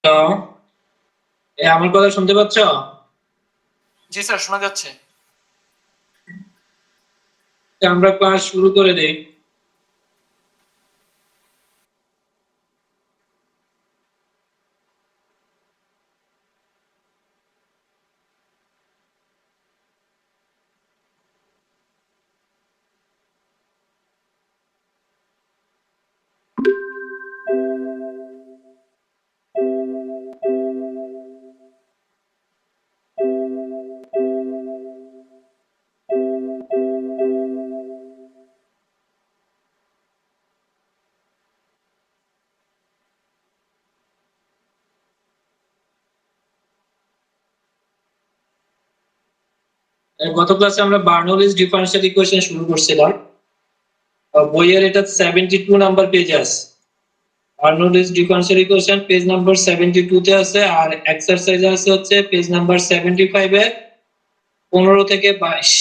তো আমার কথা শুনতে পাচ্ছ? জি স্যার, শোনা যাচ্ছে। আমরা ক্লাস শুরু করে দেই। গত ক্লাসে আমরা বার্নৌলিস ডিফারেনশিয়াল ইকুয়েশন শুরু করছিলাম। বইয়ের এটা 72 নাম্বার পেজে আছে। বার্নৌলিস ডিফারেনশিয়াল ইকুয়েশন পেজ নাম্বার 72 তে আছে, আর এক্সারসাইজ আছে হচ্ছে পেজ নাম্বার 75 এ 15 থেকে 22।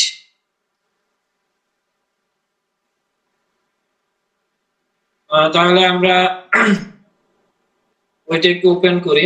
তাহলে আমরা ওইটা একটু ওপেন করি।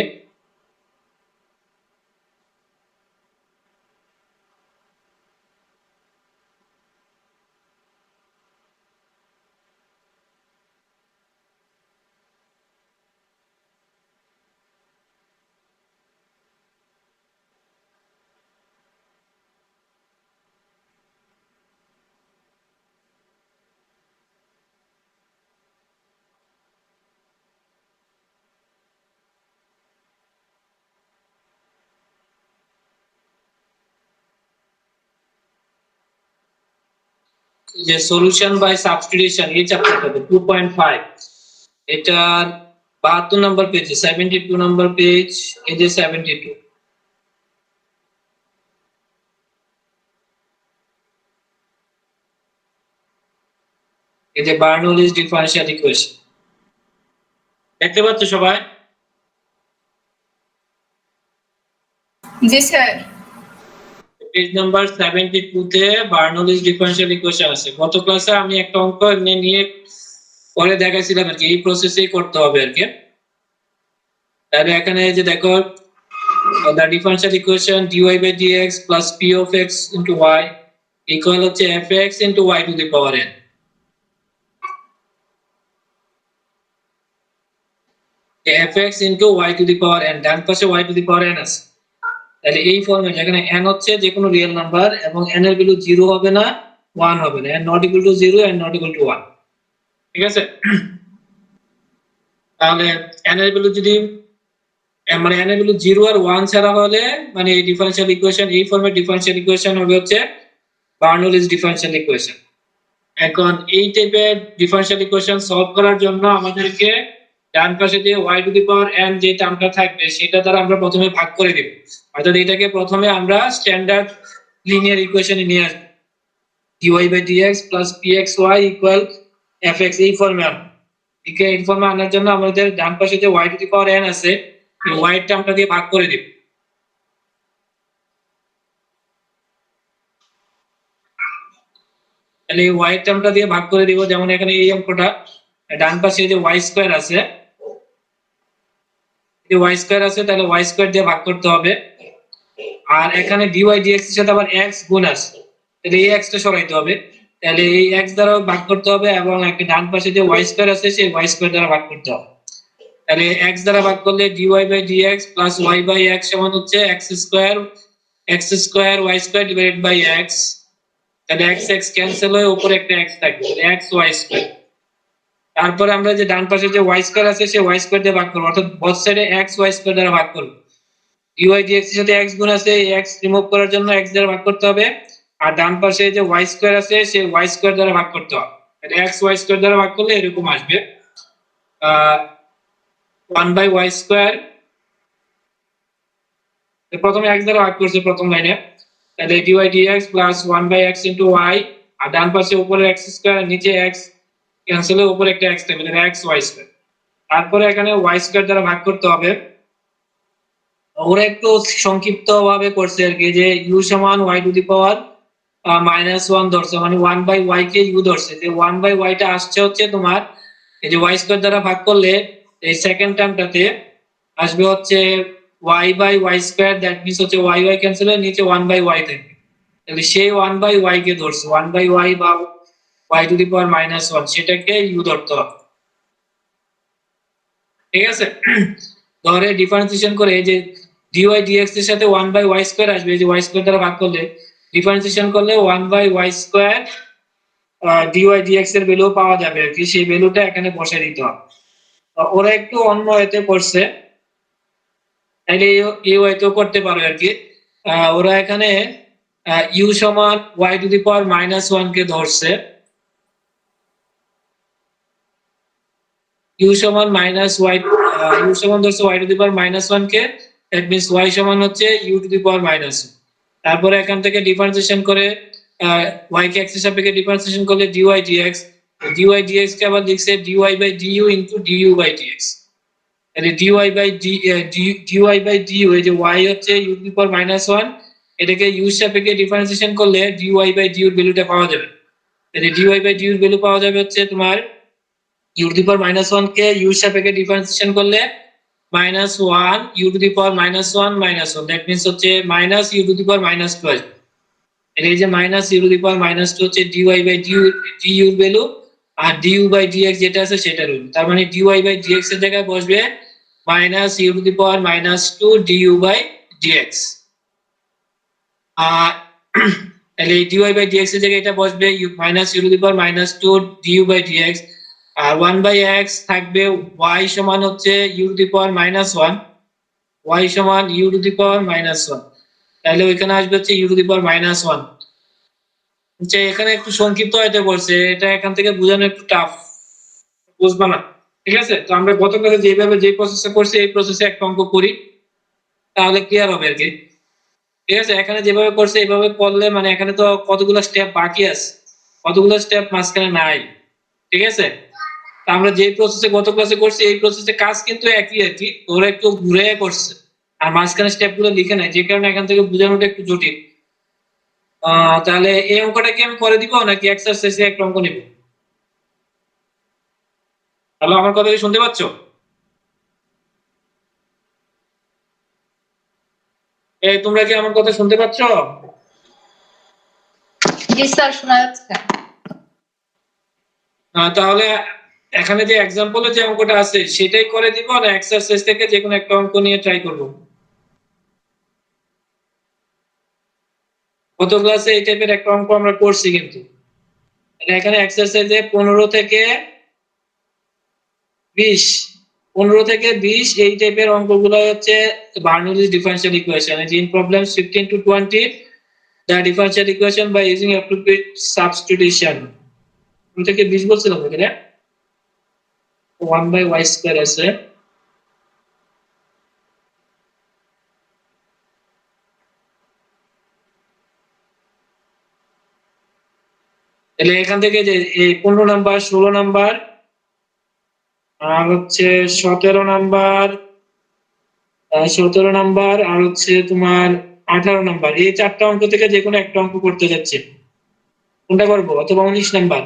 যে সলিউশন বাই সাবস্টিটিউশন এই চ্যাপ্টারটাতে 2.5, এটার 72 নাম্বার পেজে 72 নাম্বার পেজ, এই যে 72। এই যে বার্নৌলিস ডিফারেনশিয়াল ইকুয়েশন দেখতে পাচ্ছ সবাই? জি স্যার। পেজ নাম্বার 72 তে বার্নৌলিস ডিফারেনশিয়াল ইকুয়েশন আছে। গত ক্লাসে আমি একটা অঙ্ক নিয়ে পরে দেখাইছিলাম আর কি, এই প্রসেসেই করতে হবে আর কি। তাহলে এখানে যে দেখো, the differential equation dy by dx plus p of x into y equal হচ্ছে fx into y to the power n। fx into y to the power n, ডান পাশে y to the power n আছে। তাহলে এই ফর্মে যেখানে n হচ্ছে যে কোনো রিয়েল নাম্বার এবং n এর ভ্যালু 0 হবে না, 1 হবে না, n not equal to 0 and not equal to 1। ঠিক আছে? তাহলে n এর ভ্যালু যদি মানে n এর ভ্যালু 0 আর 1 ছাড়া হলে মানে এই ডিফারেনশিয়াল ইকুয়েশন, এই ফর্মের ডিফারেনশিয়াল ইকুয়েশন হবে হচ্ছে বার্নৌলিস ডিফারেনশিয়াল ইকুয়েশন। এখন এই টাইপের ডিফারেনশিয়াল ইকুয়েশন সলভ করার জন্য আমাদেরকে ডান পাশে যে y to the power n যে টার্মটা থাকবে সেটা দ্বারা আমরা প্রথমে ভাগ করে দেব। অর্থাৎ এটাকে প্রথমে আমরা স্ট্যান্ডার্ড লিনিয়ার ইকুয়েশনে নিয়ে আসব। dy by dx plus pxy equal fx, এই ফর্মে আনবো। এই ফর্মে আনার জন্য আমাদের ডান পাশে যে y to the power n আছে এই y এর টার্মটা দিয়ে ভাগ করে দেব। তাহলে এই y টার্মটা দিয়ে ভাগ করে দিব। যেমন এখানে এই অঙ্কটা ডান পাশে যে y স্কয়ার আছে, এই y স্কয়ার আছে, তাহলে y স্কয়ার দিয়ে ভাগ করতে হবে। আর এখানে dy dx এর সাথে আবার x গুণ আছে, তাহলে এই x টা সরাইতে হবে। তাহলে এই x দ্বারা ভাগ করতে হবে এবং একটা ডান পাশে যে y স্কয়ার আছে সেই y স্কয়ার দ্বারা ভাগ করতে হবে। তাহলে x দ্বারা ভাগ করলে dy by dx plus y by x সমান হচ্ছে x square y square divided by x। তাহলে x x ক্যান্সেল হয়ে উপরে একটা x থাকবে, x y স্কয়ার। তারপরে আমরা যে ডান পাশে যে y স্কয়ার আছে সেই y স্কয়ার দিয়ে ভাগ করব, অর্থাৎ বোথ সাইডে x y স্কয়ার দ্বারা ভাগ করব। dy dx এর সাথে x গুণ আছে, এই x রিমুভ করার জন্য x দ্বারা ভাগ করতে হবে। আর ডান পাশে যে y স্কয়ার আছে সেই y স্কয়ার দ্বারা ভাগ করতে হবে। তাহলে x y স্কয়ার দ্বারা ভাগ করলে এরকম আসবে 1 বাই y স্কয়ার। প্রথমে x দ্বারা ভাগ করছে প্রথম লাইনে, তাহলে dy dx plus 1 by x into y, আর ডান পাশে উপরে x স্কয়ার নিচে x ক্যান্সেল হয়ে উপরে একটা x থাকবে, তাহলে x y স্কয়ার। তারপরে এখানে y স্কয়ার দ্বারা ভাগ করতে হবে। ওরা একটু সংক্ষিপ্ত ভাবে করছে আর কি, যে u সমান y টু দি পাওয়ার -1 ধরছে, মানে 1 বাই y কে u ধরছে। যে 1 বাই y টা আসছে হচ্ছে তোমার এই যে y স্কয়ার দ্বারা ভাগ করলে এই সেকেন্ড টার্মটাতে আসবে হচ্ছে y by y square, that means হচ্ছে y y ক্যান্সেল হয়ে নিচে 1 বাই y থাকবে। তাহলে সেই 1 বাই y কে ধরছে, 1 বাই y বা y টু দি পাওয়ার -1 সেটাকে u ধরতে হবে। ঠিক আছে, ধরে ডিফারেন্সিয়েশন করে এই যে dy dx এর সাথে 1 বাই y স্কয়ার আসবে, এই যে y স্কয়ার দ্বারা ভাগ করলে ডিফারেন্সিয়েশন করলে 1 by y square dy dx এর ভ্যালু পাওয়া যাবে আর কি, সেই ভ্যালুটা এখানে বসায় দিতে হবে। ওরা একটু অন্য ওয়েতে করছে, তাইলে এই ওয়েতেও করতে পারো আর কি। ওরা এখানে u সমান y টু দি পাওয়ার -1 কে ধরছে, u সমান u সমান ধরছে y to the power -1 K, that means y সমান হচ্ছে u টু দি পাওয়ার -1। তারপরে এখান থেকে ডিফারেন্সিয়েশন করে y কে x এর সাপেক্ষে ডিফারেন্সিয়েশন করলে dy dx, dy dx কে আবার লিখছে dy by du into du by dx। তাহলে dy by dy by du, এই যে y হচ্ছে u টু দি পাওয়ার -1, এটাকে u এর সাপেক্ষে ডিফারেন্সিয়েশন করলে dy বাই du এর ভ্যালুটা পাওয়া যাবে। তাহলে dy বাই du এর ভ্যালু পাওয়া যাবে হচ্ছে তোমার u to the power -1 K u এর সাপেক্ষে ডিফারেন্সিয়েশন করলে -1 u to the power -1 that means হচ্ছে -u টু দি পাওয়ার -2 আসবে। এই যে -u টু দি পাওয়ার -2 হচ্ছে dy বাই du এর ভ্যালু, আর du বাই dx যেটা আছে সেটার ভ্যালু। তার মানে dy বাই dx এর জায়গায় বসবে -u to the power -2 du by dx। আর তাহলে dy বাই dx এর জায়গায় এটা বসবে -u to the power -2 du by dx, আর 1 বাই x থাকবে y সমান হচ্ছে u to the power -1, y সমান u টু দি পাওয়ার -1। তাহলে ওইখানে আসবে হচ্ছে u টু দি পাওয়ার -1। যে এখানে একটু সংক্ষিপ্ত হয়তো বলছে, এটা এখান থেকে বোঝানো একটু টাফ, বুঝবা না। ঠিক আছে, তো আমরা গত ক্লাসে যেভাবে যে প্রসেসে করছি এই প্রসেসে একটা অঙ্ক করি, তাহলে ক্লিয়ার হবে আর কি। ঠিক আছে, এখানে যেভাবে করছে এইভাবে করলে মানে এখানে তো কতগুলো স্টেপ বাকি আছে, কতগুলো স্টেপ মাঝখানে নাই। ঠিক আছে, তা আমরা যে প্রসেসে গত ক্লাসে করছি এই প্রসেসে কাজ কিন্তু একই আর কি, ওরা একটু ঘুরে করছে আর মাঝখানে স্টেপ গুলো লিখে নাই, যে কারণে এখান থেকে বোঝানোটা একটু জটিল। তাহলে এই অঙ্কটা কি আমি করে দিব নাকি এক্সারসাইজে একটা অঙ্ক নিব? হ্যালো, আমার কথা কি শুনতে পাচ্ছ? এই তোমরা কি আমার কথা শুনতে পাচ্ছ? জি স্যার, শোনা যাচ্ছে। তাহলে এখানে যে এক্সাম্পলে যে অঙ্কটা আছে সেটাই করে দিব না এক্সারসাইজ থেকে যে কোনো একটা অঙ্ক নিয়ে ট্রাই করব? গত ক্লাসে এই টাইপের একটা অঙ্ক আমরা করছি কিন্তু, এখানে এক্সারসাইজে 15 থেকে 20, 15 থেকে 20 এই টাইপের অঙ্কগুলো হচ্ছে Bernoulli's differential equation. In problems 15 to 20 the differential equation by using appropriate substitution। আমি থেকে 20 বলছিলাম এখানে 1 বাই y স্কয়ার আছে। তাহলে এখান থেকে যে এই 15 নাম্বার, 16 নাম্বার আর হচ্ছে 17 নাম্বার, 17 নাম্বার আর হচ্ছে তোমার 18 নাম্বার, এই চারটা অঙ্ক থেকে যে কোনো একটা অঙ্ক করতে যাচ্ছে। কোনটা করবো? অথবা 19 নাম্বার,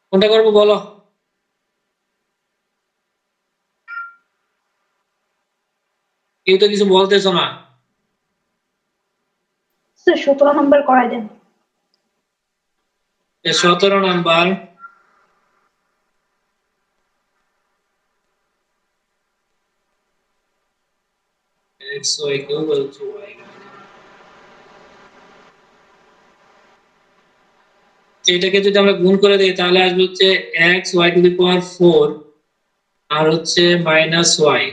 কোনটা করবো বলো? কেউ তো কিছু বলতেছো না। স্যার 17 নম্বর করাই দেন। 17 number x y equal to y, এটাকে যদি আমরা গুণ করে দিই তাহলে আসবে হচ্ছে x y to the power 4 আর হচ্ছে -y।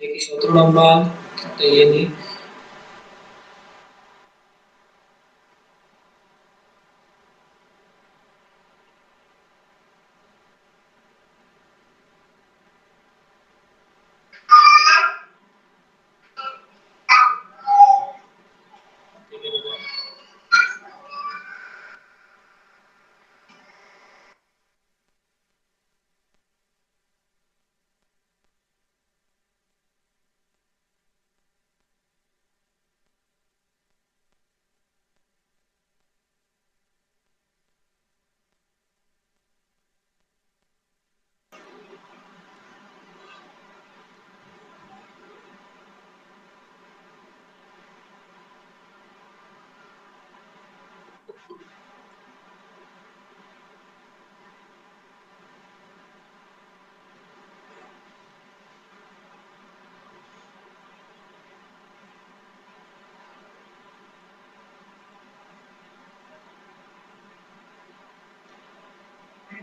দেখি 17 নাম্বার ইয়ে নিই।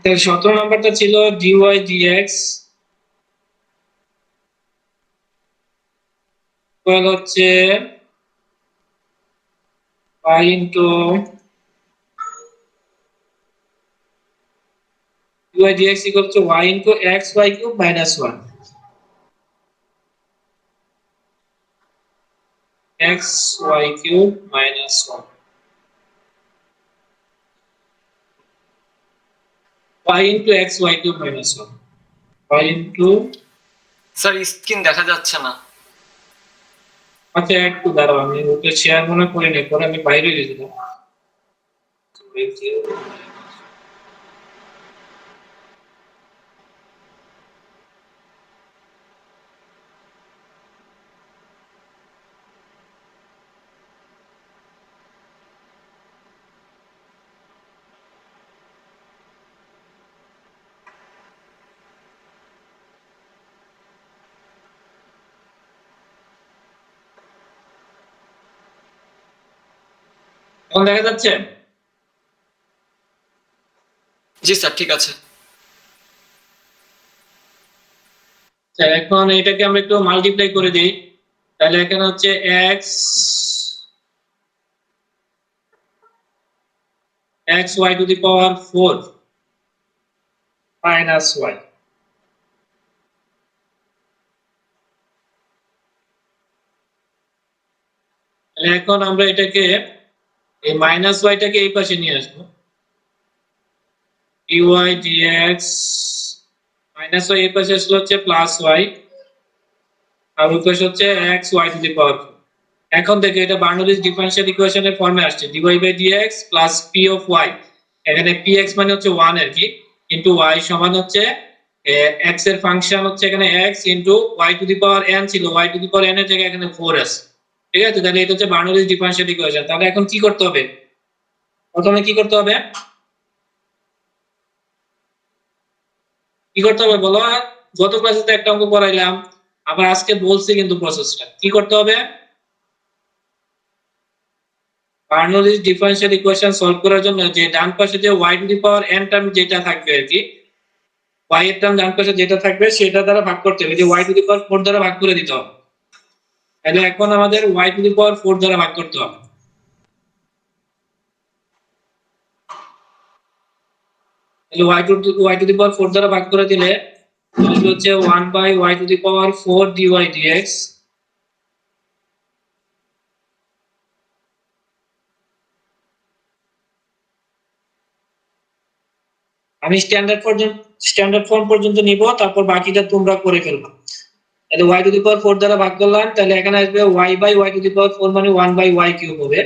তাহলে 17 নাম্বারটা ছিল dy dx ইকুয়াল হচ্ছে y into dy dx equal হচ্ছে y into xy cube minus 1 xy cube minus 1 y into xy cube minus 1 y into sir screen দেখা যাচ্ছে না। আচ্ছা একটু দাঁড়াও, আমি ওকে শেয়ার মনে করি না, পরে আমি বাইরে গেছিলাম। এখন দেখা যাচ্ছে? জি স্যার ঠিক আছে। এখন এটাকে আমরা একটু মাল্টিপ্লাই করে দিই, তাহলে এখানে হচ্ছে xy two the power 4 minus y। তাহলে এখন আমরা এটাকে এই মাইনাস ওয়াইটাকে এই পাশে নিয়ে আসবো, dy dx মাইনাস ওয়াই এই পাশে আসলে হচ্ছে প্লাস ওয়াই, আর ওই পাশে হচ্ছে xy টু দি পাওয়ার 4। এখন দেখো এটা বার্নোলিস ডিফারেনশিয়াল ইকুয়েশনের ফর্মে আসছে, dy by dx plus p of y। এখানে px মানে হচ্ছে 1 আর কি, ইনটু y সমান হচ্ছে x এর ফাংশন হচ্ছে এখানে x into y to the power n ছিল, y to the power n এর জায়গায় এখানে 4 আছে। ঠিক আছে, তাহলে এটা হচ্ছে বার্নোলিস ডিফারেনশিয়াল ইকুয়েশন। তাহলে এখন কি করতে হবে? প্রথমে কি করতে হবে? কি করতে হবে বলো? গত ক্লাসে তো একটা অঙ্ক পড়াইলাম, আবার আজকে বলছি কিন্তু প্রসেসটা কি করতে হবে। বার্নোলিস ডিফারেনশিয়াল ইকুয়েশন সলভ করার জন্য যে ডান পাশে যে y to the power n term যেটা থাকবে আর কি, y এর টার্ম ডান পাশে যেটা থাকবে সেটা দ্বারা ভাগ করতে হবে, যে y টু দি পাওয়ার 4 দ্বারা ভাগ করে দিতে হবে। তাহলে এখন আমাদের y টু দি পাওয়ার 4 দ্বারা ভাগ করতে হবে। তাহলে y টু দি পাওয়ার 4 দ্বারা ভাগ করে দিলে তাহলে হচ্ছে 1 by y to the power 4 dy dx। আমি স্ট্যান্ডার্ড ফর্ম পর্যন্ত নিব, তারপর বাকিটা তোমরা করে ফেলবা। তাহলে y টু দি পাওয়ার 4 দ্বারা ভাগ করলাম, তাহলে এখানে আসবে y by y to the power 4 মানে 1 বাই y কিউব হবে,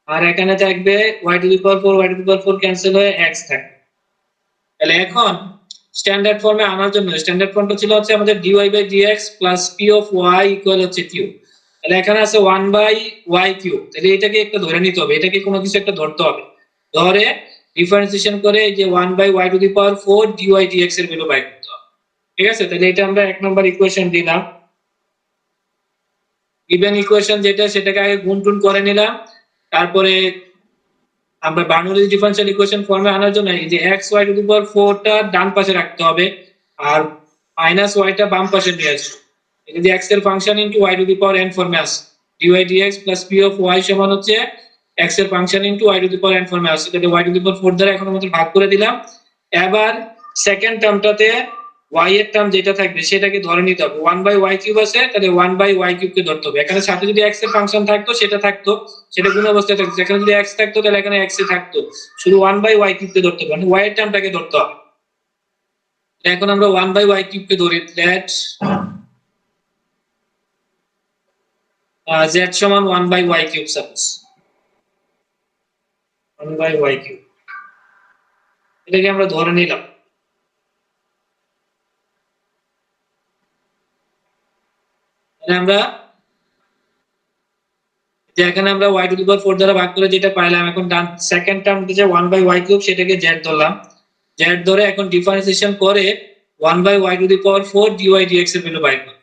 আর এখানে থাকবে y to the power 4 y to the power 4 cancel হয়ে x থাকবে। তাহলে এখন স্ট্যান্ডার্ড ফর্মে আনার জন্য স্ট্যান্ডার্ড ফর্মটা ছিল হচ্ছে আমাদের dy by dx plus p of y equal হচ্ছে q। তাহলে এখানে আছে 1 বাই y কিউব, তাহলে এটাকে একটা ধরে নিতে হবে, এটাকে কোনো কিছু একটা ধরতে হবে, ধরে ডিফারেন্সিয়েশন করে যে 1 by y to the power 4 dy dx এর ভ্যালু বাই করতে হবে। ঠিক আছে, তাহলে এটা আমরা এক নম্বর ইকুয়েশন দিলাম। গিভেন ইকুয়েশন যেটা সেটাকে আগে গুণ-টুন করে নিলাম, তারপরে আমরা বার্নোলিস ডিফারেনশিয়াল ইকুয়েশন ফর্মে আনার জন্য এই যে xy টু দি পাওয়ার 4 টা ডান পাশে রাখতে হবে, আর মাইনাস y টা বাম পাশে নিয়ে আসবো। এটা যে x এর function into y to the power n ফর্মে আছে, dy dx plus p of y সমান হচ্ছে x এর function into y to the power n ফর্মে আছে। তাহলে y টু দি পাওয়ার 4 দ্বারা এখন আমাদের ভাগ করে দিলাম। এবার সেকেন্ড টার্মটাতে y এর টার্ম যেটা থাকবে সেটাকে ধরে নিতে হবে, 1 বাই y কিউব আছে, তাহলে 1 বাই y কিউব কে ধরতে হবে। এখানে সাথে যদি x এর ফাংশন থাকতো সেটা থাকতো, সেটা গুণ অবস্থায় থাকতো, এখানে যদি x থাকতো তাহলে এখানে x এ থাকতো, শুধু 1 বাই y কিউব কে ধরতে হবে, মানে y এর টার্মটাকে ধরতে হবে। এখন আমরা 1 বাই y কিউব কে ধরি, দ্যাট z সমান 1 by y cube, suppose 1 by y cube, এটাকে আমরা ধরে নিলাম। আমরা যে এখানে আমরা y টু দি পাওয়ার 4 দ্বারা ভাগ করে যেটা পাইলাম, এখন ডান সেকেন্ড টার্ম যে 1 বাই y কিউব সেটাকে z ধরলাম, z ধরে এখন ডিফারেন্সিয়েশন করে 1 by y to the power 4 dy dx এর ভ্যালু বাইর করব।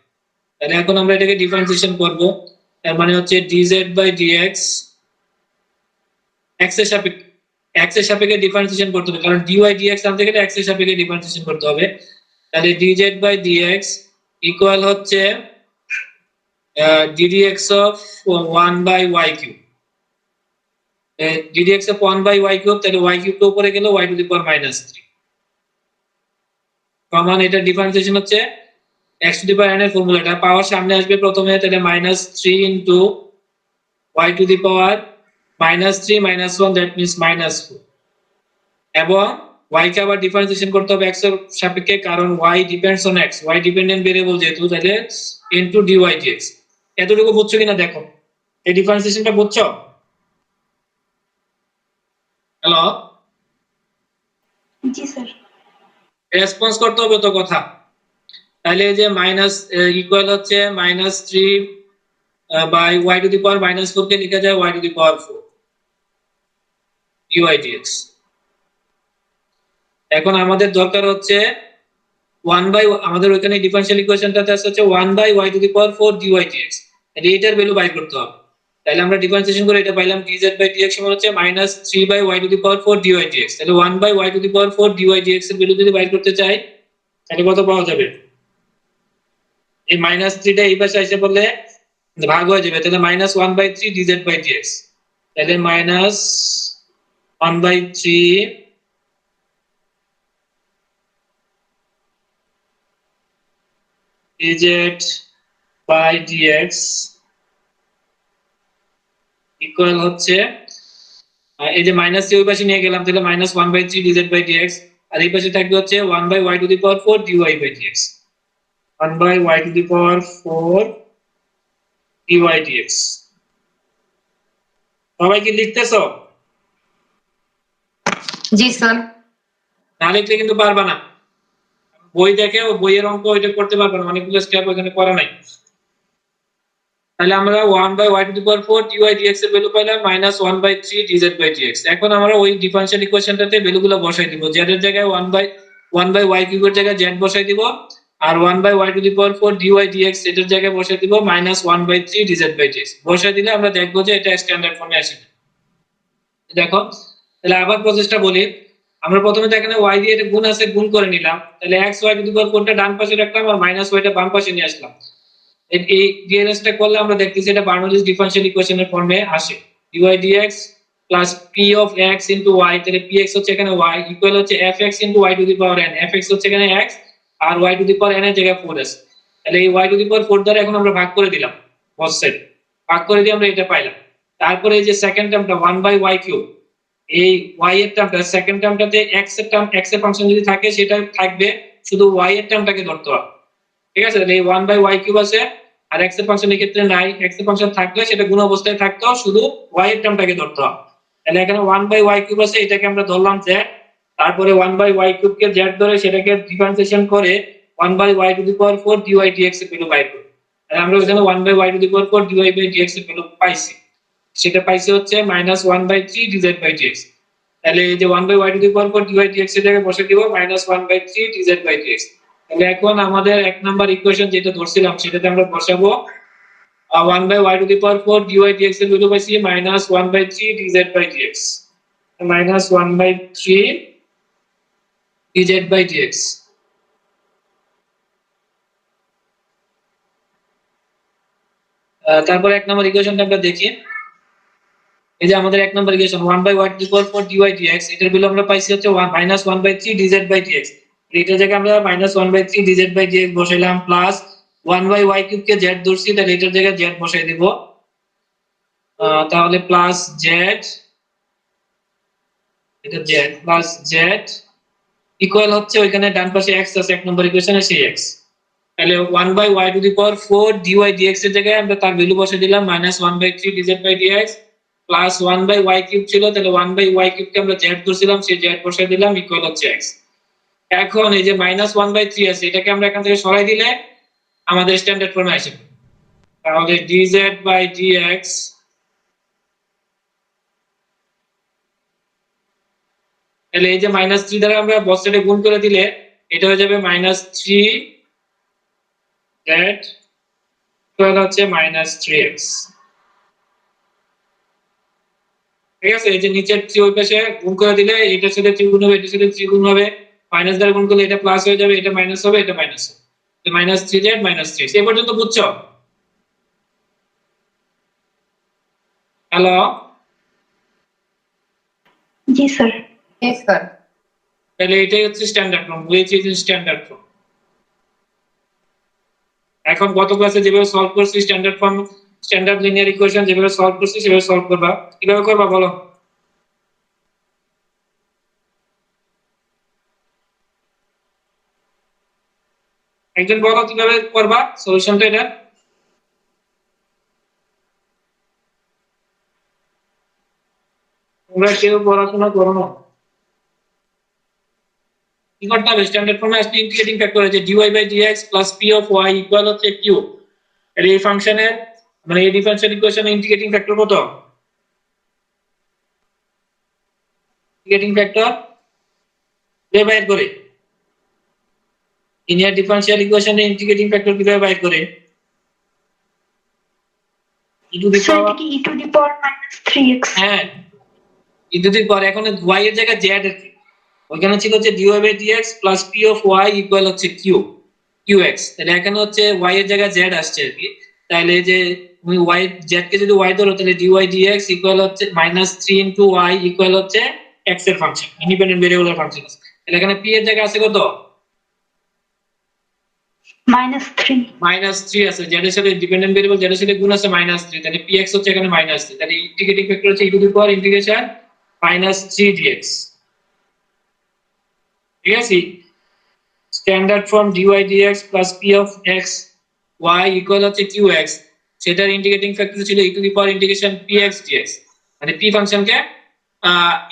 তাহলে এখন আমরা এটাকে ডিফারেন্সিয়েশন করব, তার মানে হচ্ছে dz বাই dx x এর সাপেক্ষে x এর সাপেক্ষে ডিফারেন্সিয়েশন করতে হবে, কারণ dy dx আনতে গেলে x এর সাপেক্ষে ডিফারেন্সিয়েশন করতে হবে। তাহলে dz বাই dx ইকুয়াল হচ্ছে ddx of 1 by y cube. ddx of 1 by y cube, তাহলে y কিউব তো উপরে গেল y টু দি পাওয়ার -3 সমান এটা ডিফারেন্সিয়েশন হচ্ছে x two the power n এর ফর্মুলাটা পাওয়ার সামনে আসবে প্রথমে, তাহলে -3 into y to the power -3 -1 that means -4 এবং y কে আবার ডিফারেন্সিয়েশন করতে হবে x এর সাপেক্ষে, কারণ y depends on x, y dependent variable যেহেতু, তাহলে ইনটু dy dx। এতটুকু বুঝছো কিনা দেখো, এই ডিফারেন্সিয়েশনটা বুঝছো? হ্যালো, জি স্যার। রেসপন্স করতে হবে তো কথা। তাহলে এই যে মাইনাস ইকুয়াল হচ্ছে -3 by y to the power -4 কে লেখা যায় y to the power 4 dy dx। এখন আমাদের দরকার হচ্ছে 1 বাই, আমাদের ওখানে ডিফারেনশিয়াল ইকুয়েশনটাতে আছে হচ্ছে 1 by y to the power 4 dy dx, তাহলে এটার ভ্যালু বাই করতে হবে। তাহলে আমরা ডিফারেন্সিয়েশন করে এটা পাইলাম dz বাই dx সমান হচ্ছে -3 by y to the power 4 dy dx। তাহলে 1 by y to the power 4 dy dx এর ভ্যালু যদি বাই করতে চাই তাহলে কত পাওয়া যাবে? এই -3টা এই পাশে এসে পড়লে ভাগ হয়ে যাবে, তাহলে -1/3 dz বাই dx, তাহলে -1/3 dz বাই dx ইকুয়াল হচ্ছে এই যে -3 ওই পাশে নিয়ে গেলাম, তাহলে -1/3 dz বাই dx, আর এই পাশে থাকবে হচ্ছে 1 by y to the power 4 dy by dx, 1 by y to the power 4 dy dx। সবাই কি লিখতেছো? জি স্যার। না লিখলে কিন্তু পারবা না, বই দেখে ও বইয়ের অঙ্ক ওইটা করতে পারবে না, অনেকগুলো স্টেপ ওখানে করা নাই। তাহলে আমরা 1 by y to the power 4 dy dx এর ভ্যালু পাইলাম -1/3 dz বাই dx। এখন আমরা ওই ডিফারেনশিয়াল ইকুয়েশনটাতে ভ্যালুগুলো বসাই দিব, z এর জায়গায় 1 বাই y কিউবের জায়গায় z বসাই দিব, আর 1 by y to the power 4 dy dx এটার জায়গায় বসাই দিব -1/3 dz বাই dx। বসাই দিলে আমরা দেখব যে এটা স্ট্যান্ডার্ড ফর্মে আসে। দেখো, তাহলে আবার প্রসেসটা বলি। আমরা প্রথমে তো এখানে y দিয়ে এটা গুণ আছে, গুণ করে নিলাম, তাহলে x y টু দি পাওয়ার 4টা ডান পাশে রাখলাম আর -y টা বাম পাশে নিয়ে আসলাম। এই ডিএনএসটা করলে আমরা দেখতেছি এটা বার্নোলিস ডিফারেনশিয়াল ইকুয়েশনের ফর্মে আসে, dy dx plus p of x into y, তাহলে px হচ্ছে এখানে y ইকুয়াল হচ্ছে fx into y to the power n, fx হচ্ছে এখানে x আর y to the power n এর জায়গায় 4 আছে, তাহলে এই y টু দি পাওয়ার 4 দ্বারা এখন আমরা ভাগ করে দিলাম, both side ভাগ করে দিয়ে আমরা এটা পাইলাম। তারপরে এই যে সেকেন্ড টার্মটা 1 বাই y কিউব, এই y এর টার্মটা সেকেন্ড টার্মটাতে x এর টার্ম, x এর ফাংশন যদি থাকে সেটা থাকবে, শুধু y এর টার্মটাকে ধরতে হবে, ঠিক আছে? তাহলে এই 1 বাই y কিউব আছে, আর x এর ফাংশন এই ক্ষেত্রে নাই, x এর ফাংশন থাকলে সেটা গুণ অবস্থায় থাকতো, শুধু y এর টার্মটাকে ধরতে হবে। তাহলে এখানে 1 বাই y কিউব আছে, এটাকে আমরা ধরলাম z, তারপরে 1 বাই y কিউব কে z ধরে সেটাকে ডিফারেন্সিয়েশন করে 1 by y to the power 4 dy dx এর ভ্যালু পাই করব। তাহলে আমরা এখানে 1 by y to the power 4 dy by dx এর ভ্যালু পাইছি, সেটা পাইছি হচ্ছে -1/3 dz বাই dx। তাহলে এই যে 1 by y to the power 4 dy dx এর জায়গায় বসে দিব -1/3 dz বাই dx। তাহলে এখন আমাদের এক নাম্বার ইকুয়েশন যেটা ধরছিলাম সেটাতে আমরা বসাবো 1 by y to the power 4 dy dx এর ভ্যালু পাইছি -1/3 dz by dx, -1/3 dz by dx। তারপর এক নাম্বার ইকুয়েশনটা আমরা দেখি। এই যে আমাদের এক number equation 1 by y to the power 4 dy dx, এটার ভ্যালু আমরা পাইছি হচ্ছে -1/3 dz বাই dx। এটার জায়গায় আমরা -1/3 dz বাই dx বসাইলাম, প্লাস 1 বাই y কিউব কে z ধরছি, তাহলে এটার জায়গায় z বসাই দিব, তাহলে প্লাস z, এটা z প্লাস z ইকুয়াল হচ্ছে ওইখানে ডান পাশে x আছে এক নম্বর ইকুয়েশনে, সেই x। তাহলে 1 by y to the power 4 dy dx এর জায়গায় আমরা তার ভ্যালু বসিয়ে দিলাম -1/3 dz by dx, plus 1 by y cube ছিল, তাহলে 1 বাই y কিউব কে আমরা z ধরছিলাম, সেই z বসিয়ে দিলাম ইকুয়াল হচ্ছে x। এখন এই যে -1/3 আছে, এটাকে আমরা এখান থেকে সরাই দিলে আমাদের স্ট্যান্ডার্ড ফর্মে আসে, তাহলে dz বাই dx তাহলে এই যে -3 দ্বারা আমরা বস্তাটা গুণ করে দিলে এটা হয়ে যাবে -3 z ইকুয়াল হচ্ছে -3x, ঠিক আছে, এই যে নিচের থ্রি ওই পাশে গুণ করে দিলে এটার সাথে থ্রি গুণ হবে, এটার সাথে থ্রি গুণ হবে, মাইনাস দ্বারা গুণ করলে এটা প্লাস হয়ে যাবে, এটা মাইনাস হবে, এটা মাইনাস হবে, minus three Z minus three. এই পর্যন্ত বুঝছো? হ্যালো, জি স্যার। Yes, sir. তাহলে এটাই হচ্ছে standard form, which is standard form. এখন গত ক্লাসে যেভাবে সলভ করছি standard form, standard linear equation যেভাবে সলভ করছি সেভাবে সলভ করবা। কিভাবে করবা বলো? একজন বলো কিভাবে করবা সলিউশনটা এটা। তোমরা কেউ পড়াশোনা করো না, কি করতে হবে? স্ট্যান্ডার্ড ফর্মে আসলে ইন্টিগ্রেটিং ফ্যাক্টর আছে dy by dx plus p of y equal হচ্ছে q। আর এই ফাংশনের মানে এই ডিফারেনশিয়াল ইকুয়েশনের ইন্টিগ্রেটিং ফ্যাক্টর কত? ইন্টিগ্রেটিং ফ্যাক্টর কিভাবে বাইর করে? লিনিয়ার ডিফারেনশিয়াল ইকুয়েশনের ইন্টিগ্রেটিং ফ্যাক্টর কিভাবে বাইর করে? e to the sir power, এটা কি e to the power minus 3x? হ্যাঁ e টু দি পাওয়ার, এখন y এর জায়গায় z এর কি? ওইখানে ছিল যে dy by dx plus p of y equal হচ্ছে q qx। তাহলে এখানে হচ্ছে y এর জায়গায় z আসছে আর কি। তাহলে এই যে তুমি y z কে যদি y ধরো তাহলে dy dx ইকুয়াল হচ্ছে মাইনাস 3 ইনটু y ইকুয়াল হচ্ছে x এর ফাংশন, ইন্ডিপেন্ডেন্ট ভেরিয়েবলের ফাংশন আছে। তাহলে এখানে p এর জায়গায় আছে কত? -3। মাইনাস 3 আছে, z এর সাথে ডিপেন্ডেন্ট ভেরিয়েবল z এর সাথে গুণ আছে মাইনাস 3, তাহলে px হচ্ছে এখানে মাইনাস 3। তাহলে ইন্টিগ্রেটিং ফ্যাক্টর হচ্ছে e to the power integration minus 3 dx। ঠিক আছে, standard form dy dx plus p of x y equal হচ্ছে qx, সেটার ইন্টিগ্রেটিং ফ্যাক্টর ছিল e to the power integration px dx। মানে p ফাংশনকে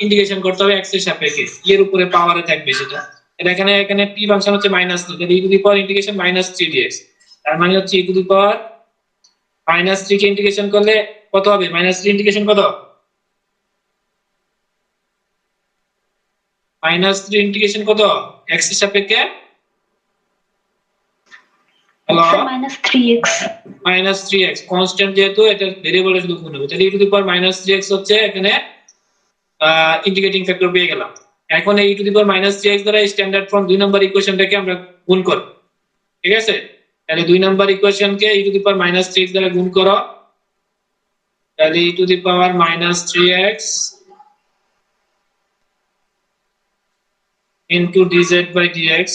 integration করতে হবে x এর সাপেক্ষে, এর উপরে পাওয়ারে থাকবে সেটা। এটা এখানে এখানে p ফাংশন হচ্ছে মাইনাস 3, তাহলে e to the power integration minus 3 dx। তার মানে হচ্ছে e to the power minus 3 K integration করলে কত হবে? মাইনাস 3 ইন্টিগ্রেশন কত? মাইনাস 3 ইন্টিগ্রেশন কত x এর সাপেক্ষে? Hello, sir -3x। Minus 3x constant, যেহেতু এটা ভেরিয়েবলের শুধু গুণ হবে, তাহলে e to the power minus 3x হচ্ছে এখানে ইন্টিগ্রেটিং ফ্যাক্টর পেয়ে গেলাম। এখন এই e to the power minus 3x দ্বারা স্ট্যান্ডার্ড ফর্ম 2 নম্বর ইকুয়েশনটাকে আমরা গুণ করব। ঠিক আছে, তাহলে 2 নম্বর ইকুয়েশনকে e to the power minus 3x দ্বারা গুণ করো, তাহলে e to the power minus 3x into dz by dx।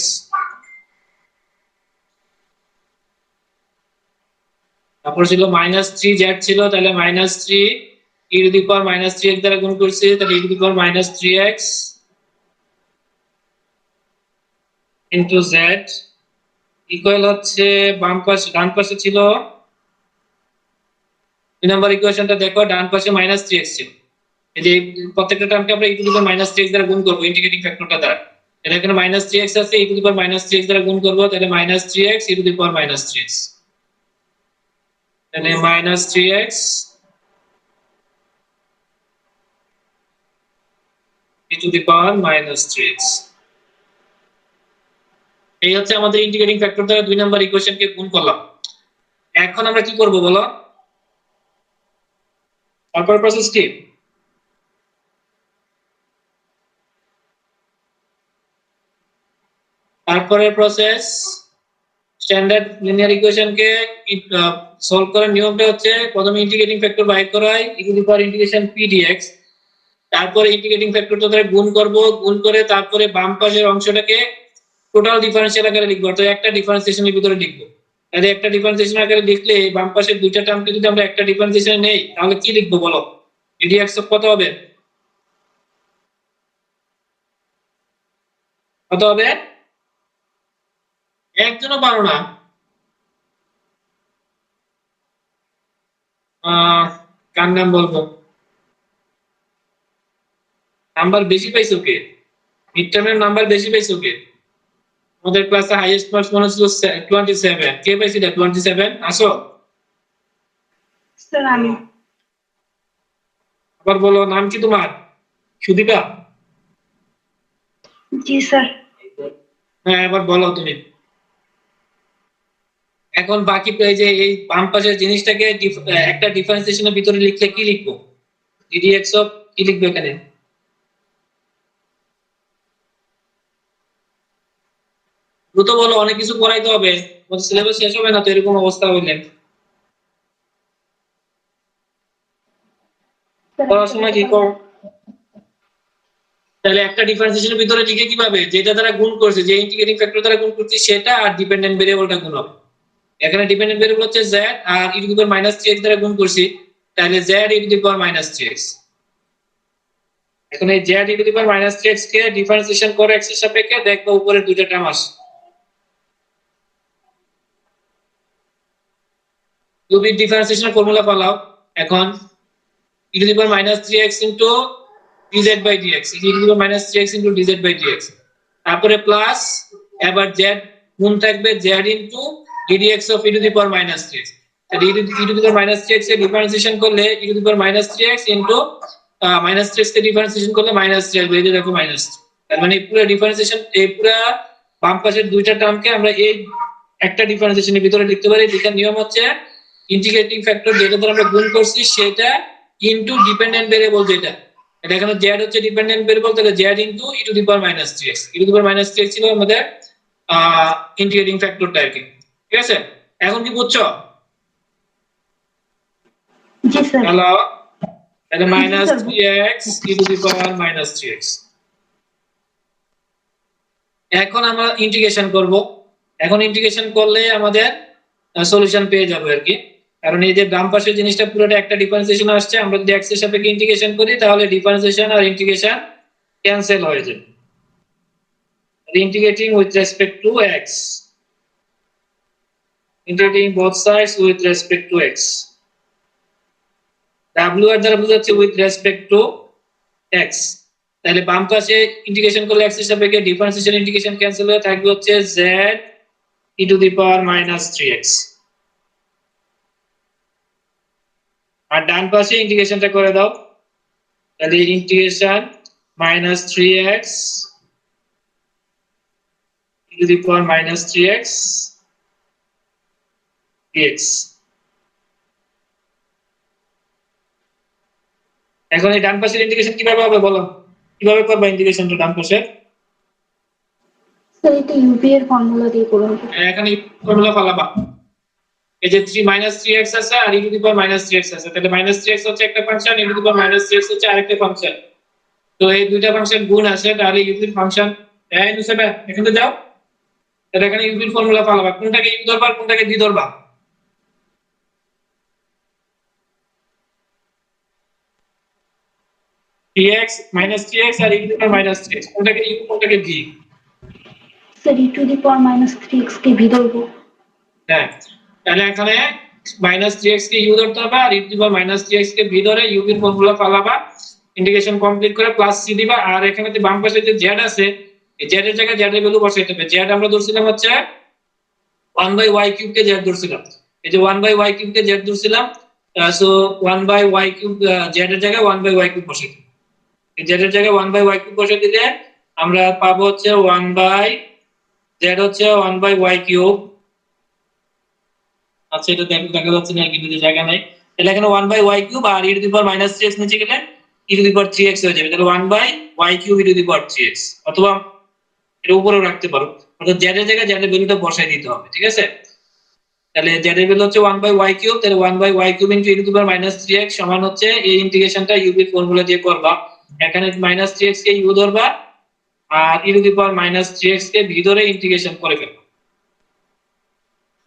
তারপর ছিল মাইনাস 3z ছিল, তাহলে minus 3 e to the power minus 3x দ্বারা গুণ করছি, তাহলে e to the power minus 3x into z equal হচ্ছে বাম পাশে, ডান পাশে ছিল 2 নম্বর ইকুয়েশনটা দেখো, ডান পাশে মাইনাস 3x ছিল। এই যে প্রত্যেকটা টার্মকে আমরা e to the power minus 3x দ্বারা গুণ করব ইন্টিগ্রেটিং ফ্যাক্টরটা দ্বারা। তাহলে এখানে মাইনাস 3x আছে, e to the power minus 3x দ্বারা গুণ করব, তাহলে minus 3x e to the power minus 3x, তাহলে minus 3x e to the power minus 3x। এই হচ্ছে আমাদের ইন্টিগ্রেটিং ফ্যাক্টর দ্বারা 2 নম্বর ইকুয়েশনকে গুণ করলাম। এখন আমরা কি করব বলো? তারপর প্রসেস কি? তারপরে প্রসেস স্ট্যান্ডার্ড লিনিয়ার ইকুয়েশনকে সলভ করার নিয়মটা হচ্ছে প্রথমে ইন্টিগ্রেটিং ফ্যাক্টর বাইর করা হয় e to the power integration p dx, তারপরে ইন্টিগ্রেটিং ফ্যাক্টরটা দ্বারা গুণ করব, গুণ করে তারপরে বাম পাশের অংশটাকে টোটাল ডিফারেন্সিয়াল আকারে লিখবো, অর্থাৎ একটা ডিফারেন্সিয়েশনের ভিতরে লিখবো। তাহলে একটা ডিফারেন্সিয়েশন আকারে লিখলে বাম পাশের দুইটা টার্মকে যদি আমরা একটা ডিফারেন্সিয়েশনে নেই তাহলে কি লিখবো বলো? dx কত হবে? কত হবে? একজনও পারো না? কার নাম বলবো? নাম্বার বেশি পাইছো কে? মিড টার্মের নাম্বার বেশি পাইছো কে? আমাদের ক্লাসে হাইয়েস্ট মার্কস মনে ছিল 27, কে পাইছিল 27? আসো, স্যার আমি। আবার বলো, নাম কি তোমার? সুদীপা? জি স্যার। হ্যাঁ, এবার বলো তুমি। এখন বাকি এই যে এই বাম পাশের জিনিসটাকে একটা ডিফারেন্সিয়েশনের ভিতরে লিখলে কি লিখবো? ddx অফ কি লিখবে এখানে? দ্রুত বলো, অনেক কিছু পড়াইতে হবে, সিলেবাস শেষ হবে না তো এরকম অবস্থা হইলে। পড়াশোনা কি কর? তাহলে একটা ডিফারেন্সিয়েশনের ভিতরে লিখে কিভাবে, যেটা দ্বারা গুণ করছে, যে ইন্টিগ্রেটিং ফ্যাক্টর দ্বারা গুণ করছে সেটা, আর ডিপেন্ডেন্ট ভেরিয়েবলটা গুণ হবে। এখানে ডিপেন্ডেন্ট ভেরিয়েবল হচ্ছে z, আর e to the power minus 3x দ্বারা গুণ করছি, তাহলে z e to the power minus 3x। এখন এই z e to the power minus 3x কে ডিফারেন্সিয়েশন করে x এর সাপেক্ষে, দেখো উপরে দুইটা টার্ম আসে। কিউবিক ডিফারেন্সিয়েশনের ফর্মুলা পালাও এখন, e to the power minus 3x into dz by dx, e to the power minus 3x into dz by dx, তারপরে প্লাস এবার z গুণ থাকবে z into ddx of e to the power minus 3x। তাহলে e to the power minus 3x এর differentiation করলে e to the power minus 3x into minus 3x কে differentiation করলে minus 3 আসবে, এই যে দেখো মাইনাস। তার মানে পুরো ডিফারেন্সিয়েশন, এই পুরো বাম পাশের দুইটা টার্মকে আমরা এই একটা ডিফারেন্সিয়েশনের ভিতরে লিখতে পারি। যেটার নিয়ম হচ্ছে ইন্টিগ্রেটিং ফ্যাক্টর যেটা দ্বারা আমরা গুণ করছি সেটা ইনটু ডিপেন্ডেন্ট ভেরিয়েবল যেটা, এটা এখানে z হচ্ছে ডিপেন্ডেন্ট ভেরিয়েবল, তাহলে z into e to the power minus 3x, e to the power minus 3x ছিল আমাদের ইন্টিগ্রেটিং ফ্যাক্টরটা আর কি। ঠিক আছে, এখন কি বুঝছো? জি স্যার। হ্যালো, তাহলে minus 3x e to the power minus 3x। এখন আমরা ইন্টিগ্রেশন করব। এখন ইন্টিগ্রেশন করলে আমাদের সলিউশন পেয়ে যাবে আর কি, কারণ এই যে ডান পাশের জিনিসটা পুরোটা একটা ডিফারেন্সিয়েশন আসছে, আমরা যদি x এর সাপেক্ষে ইন্টিগ্রেশন করি তাহলে ডিফারেন্সিয়েশন আর ইন্টিগ্রেশন ক্যান্সেল হয়ে যাবে। Integrating with respect to x, integrating both sides with respect to x, w এর দ্বারা বোঝাচ্ছে with respect to x, তাহলে বাম পাশে ইন্টিগ্রেশন করলে x এর সাপেক্ষে ডিফারেন্সিয়েশন ইন্টিগ্রেশন ক্যান্সেল হয়ে থাকবে হচ্ছে z e to the power minus 3x, আর ডান পাশে ইন্টিগ্রেশনটা করে দাও, তাহলে integration minus 3x e to the power minus 3x dx। এখন এই ডান পাশের ইন্টিগ্রেশন কিভাবে হবে বলো, কিভাবে করবে ইন্টিগ্রেশনটা ডান পাশে? স্যার এটা ইউভি এর ফর্মুলা দিয়ে করব। এখানে ফর্মুলা পালাবা, এই যে 3 মাইনাস 3x আছে আর e to the power minus 3x আছে, তাহলে মাইনাস 3x হচ্ছে একটা function, e to the power minus 3x হচ্ছে আরেকটা ফাংশন, তো এই দুইটা ফাংশন গুণ আছে, তাহলে ইউভির ফাংশন এই নুসাবা এখানে যাও, তাহলে এখানে ইউভির ফর্মুলা পালাবা, কোনটাকে ইউ ধরবা কোনটাকে ডি ধরবা? dx মাইনাস 3x আর e to the power minus 3x, কোনটাকে ইউ কোনটাকে V? Sir E to the power minus 3x কে ভি ধরবো। হ্যাঁ, তাহলে এখানে মাইনাস 3x কে ইউ ধরতে হবে আর e to the power minus 3x কে ভি ধরে ইউ এর ফর্মুলা পালাবা, ইন্টিগ্রেশন কমপ্লিট করে প্লাস সি দিবা, আর এখানে যে বাম পাশে যে z আছে এই z এর জায়গায় z এর ভ্যালু বসাইতে হবে। z আমরা ধরছিলাম হচ্ছে 1/y কিউব কে z ধরছিলাম, এই যে 1/y কিউব কে z ধরছিলাম, সো 1/y কিউব z এর জায়গায় 1/y কিউব বসাই দিই, এই z এর জায়গায় 1/y কিউব বসাই দিলে আমরা পাবো হচ্ছে 1/z হচ্ছে 1/y কিউব। আচ্ছা, এটা দেখা যাচ্ছে না কিন্তু যে জায়গা নাই, তাহলে এখানে 1/y কিউব আর e to the power minus 3x নিচে গেলে e to the power 3x হয়ে যাবে, তাহলে 1/y cube e to the power 3x, অথবা এর উপরেও রাখতে পারো, অর্থাৎ z এর জায়গায় z এর ভ্যালুটা বসাই দিতে হবে। ঠিক আছে, তাহলে z এর ভ্যালু হচ্ছে 1/y কিউব, তাহলে 1/y cube into e to the power minus 3x সমান হচ্ছে এই ইন্টিগ্রেশনটা u এর ফর্মুলা দিয়ে করবা, এখানে মাইনাস 3x কে u ধরবা আর e to the power minus 3x K v ধরে ইন্টিগ্রেশন করে ফেলবা।